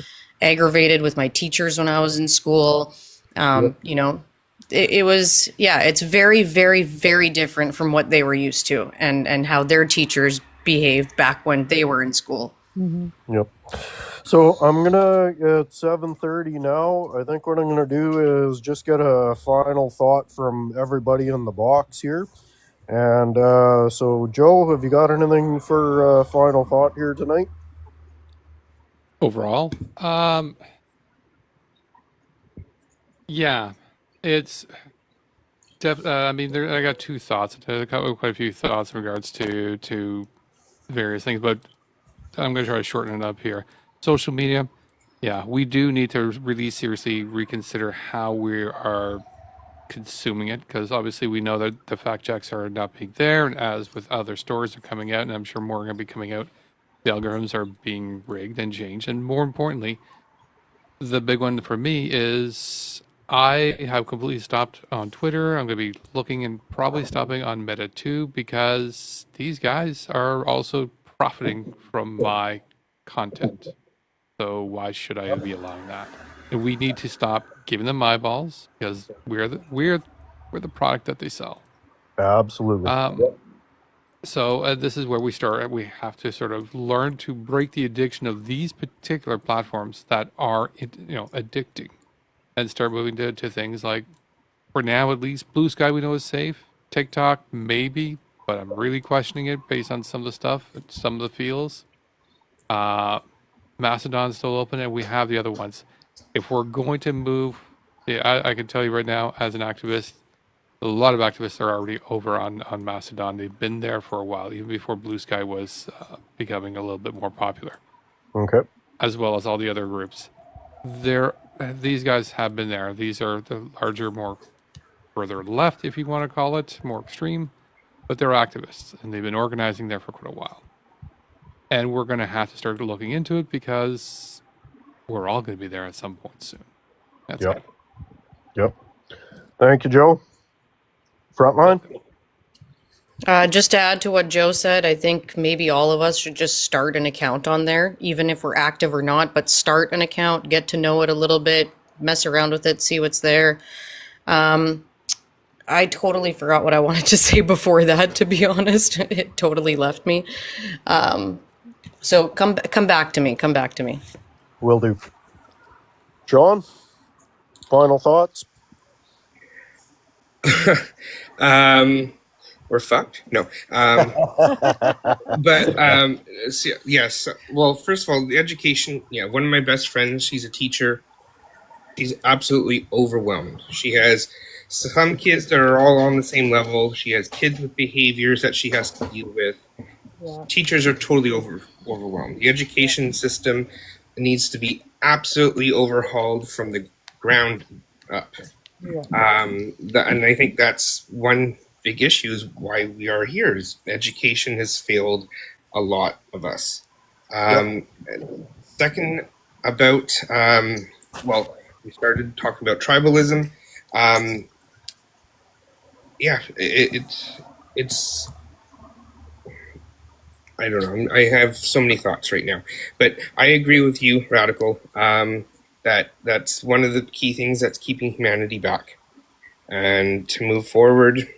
aggravated with my teachers when I was in school. You know, it was, it's very, very, very different from what they were used to and how their teachers behaved back when they were in school. So I'm gonna at 7:30 now. I think what I'm gonna do is just get a final thought from everybody in the box here. And so, Joe, have you got anything for final thought here tonight? Overall, yeah, it's. I mean, I got two thoughts. I got quite a few thoughts in regards to various things, but I'm going to try to shorten it up here. Social media, yeah, we do need to really seriously reconsider how we are consuming it, because obviously we know that the fact checks are not being there, and as with other stories are coming out, and I'm sure more are going to be coming out, the algorithms are being rigged and changed. And more importantly, the big one for me is I have completely stopped on Twitter. I'm going to be looking and probably stopping on Meta too, because these guys are also profiting from my content. So why should I be allowing that? And we need to stop giving them eyeballs, because we're the product that they sell. Absolutely. So this is where we start. We have to sort of learn to break the addiction of these particular platforms that are, addicting, and start moving to things like, for now at least, Blue Sky we know is safe. TikTok maybe, but I'm really questioning it based on some of the stuff, some of the feels. Mastodon's still open, and we have the other ones. If we're going to move, I can tell you right now, as an activist, a lot of activists are already over on Mastodon. They've been there for a while, even before Blue Sky was becoming a little bit more popular. Okay. As well as all the other groups. These guys have been there. These are the larger, more further left, if you want to call it, more extreme, but they're activists, and they've been organizing there for quite a while. And we're going to have to start looking into it, because we're all going to be there at some point soon. That's it. Yep. Thank you, Joe. Frontline? Just to add to what Joe said, I think maybe all of us should just start an account on there, even if we're active or not, but start an account, get to know it a little bit, mess around with it, see what's there. I totally forgot what I wanted to say before that, to be honest. It totally left me. So come back to me. Will do. Sean, final thoughts? We're fucked. No. So, yes. Well, first of all, the education. Yeah, one of my best friends, she's a teacher. She's absolutely overwhelmed. She has some kids that are all on the same level. She has kids with behaviors that she has to deal with. Teachers are totally overwhelmed. The education system needs to be absolutely overhauled from the ground up. And I think that's one big issue, is why we are here. Is education has failed a lot of us. Second, about we started talking about tribalism. It's I don't know. I have so many thoughts right now, but I agree with you, Radical. That's one of the key things that's keeping humanity back, and to move forward,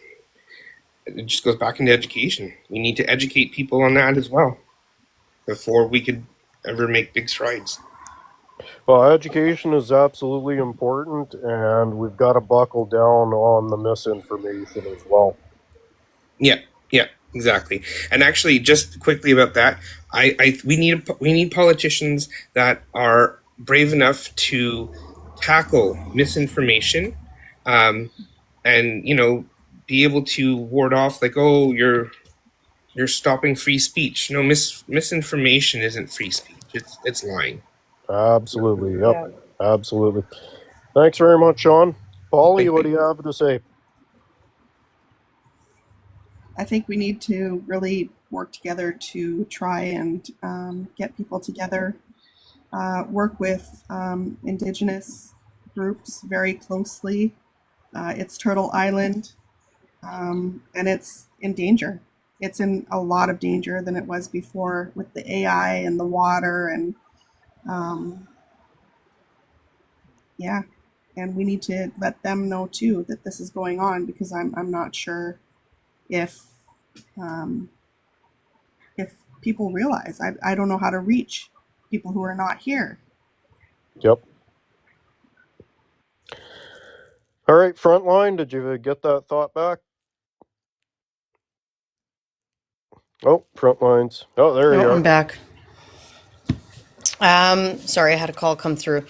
it just goes back into education. We need to educate people on that as well before we could ever make big strides. Well, education is absolutely important, and we've got to buckle down on the misinformation as well. Yeah, yeah, exactly. And actually, just quickly about that, we need politicians that are brave enough to tackle misinformation, um, and be able to ward off like, oh, you're stopping free speech. No, misinformation isn't free speech. It's lying. Absolutely. Yep. Yeah. Absolutely. Thanks very much, Sean. Polly, Thank what you. do you have to say? I think we need to really work together to try and get people together, work with Indigenous groups very closely. It's Turtle Island, and it's in danger. It's in a lot of danger than it was before with the AI and the water, and um, yeah, and we need to let them know too that this is going on, because I'm not sure if um, if people realize. I don't know how to reach people who are not here. Yep. All right, Frontline, did you get that thought back? Oh, Frontlines. Oh, there No, you I'm are. back. Sorry, I had a call come through.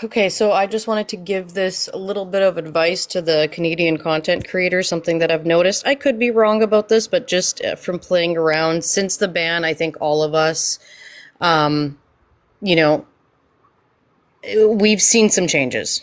Okay, so I just wanted to give this a little bit of advice to the Canadian content creators, something that I've noticed. I could be wrong about this, but just from playing around since the ban, I think all of us, um, you know, we've seen some changes.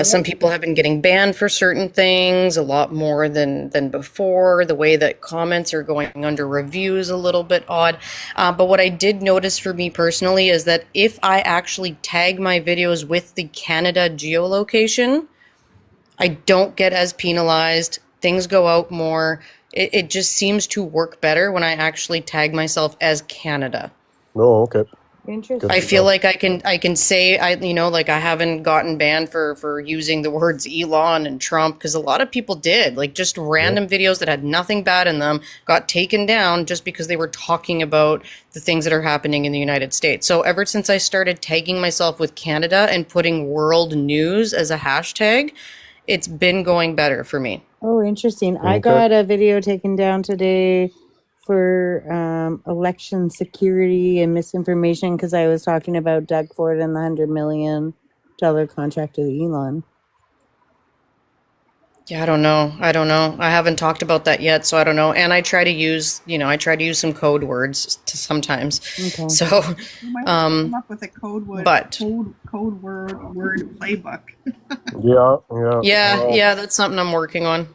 Some people have been getting banned for certain things a lot more than before. The way that comments are going under reviews a little bit odd. But what I did notice for me personally is that if I actually tag my videos with the Canada geolocation, I don't get as penalized. Things go out more. It just seems to work better when I actually tag myself as Canada. Oh, okay. Good I to Interesting. feel know. like I can say like I haven't gotten banned for using the words Elon and Trump, because a lot of people did, like, just Yep. random videos that had nothing bad in them got taken down just because they were talking about the things that are happening in the United States. So ever since I started tagging myself with Canada and putting world news as a hashtag, it's been going better for me. Oh, interesting. I Okay. got a video taken down today for election security and misinformation because I was talking about Doug Ford and the $100 million contract with Elon. Yeah, I don't know. I haven't talked about that yet, so I don't know. And I try to use some code words sometimes. Okay. So, We might have to come um, up with a but code word playbook. Yeah, yeah. Well, yeah, that's something I'm working on.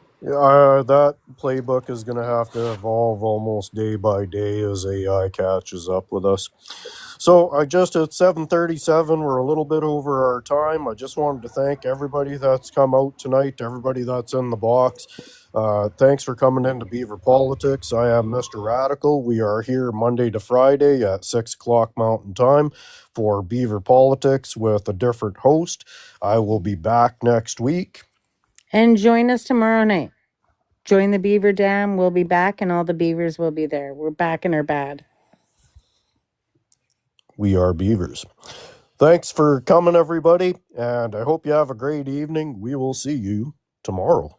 that playbook is going to have to evolve almost day by day as AI catches up with us. So I just at 7:37, we're a little bit over our time. I just wanted to thank everybody that's come out tonight, everybody that's in the box. Thanks for coming into Beaver Politics. I am Mr. Radical. We are here Monday to Friday at 6 o'clock Mountain Time for Beaver Politics with a different host. I will be back next week. And join us tomorrow night. Join the Beaver Dam. We'll be back, and all the beavers will be there. We're back and are bad. We are Beavers. Thanks for coming, everybody, and I hope you have a great evening. We will see you tomorrow.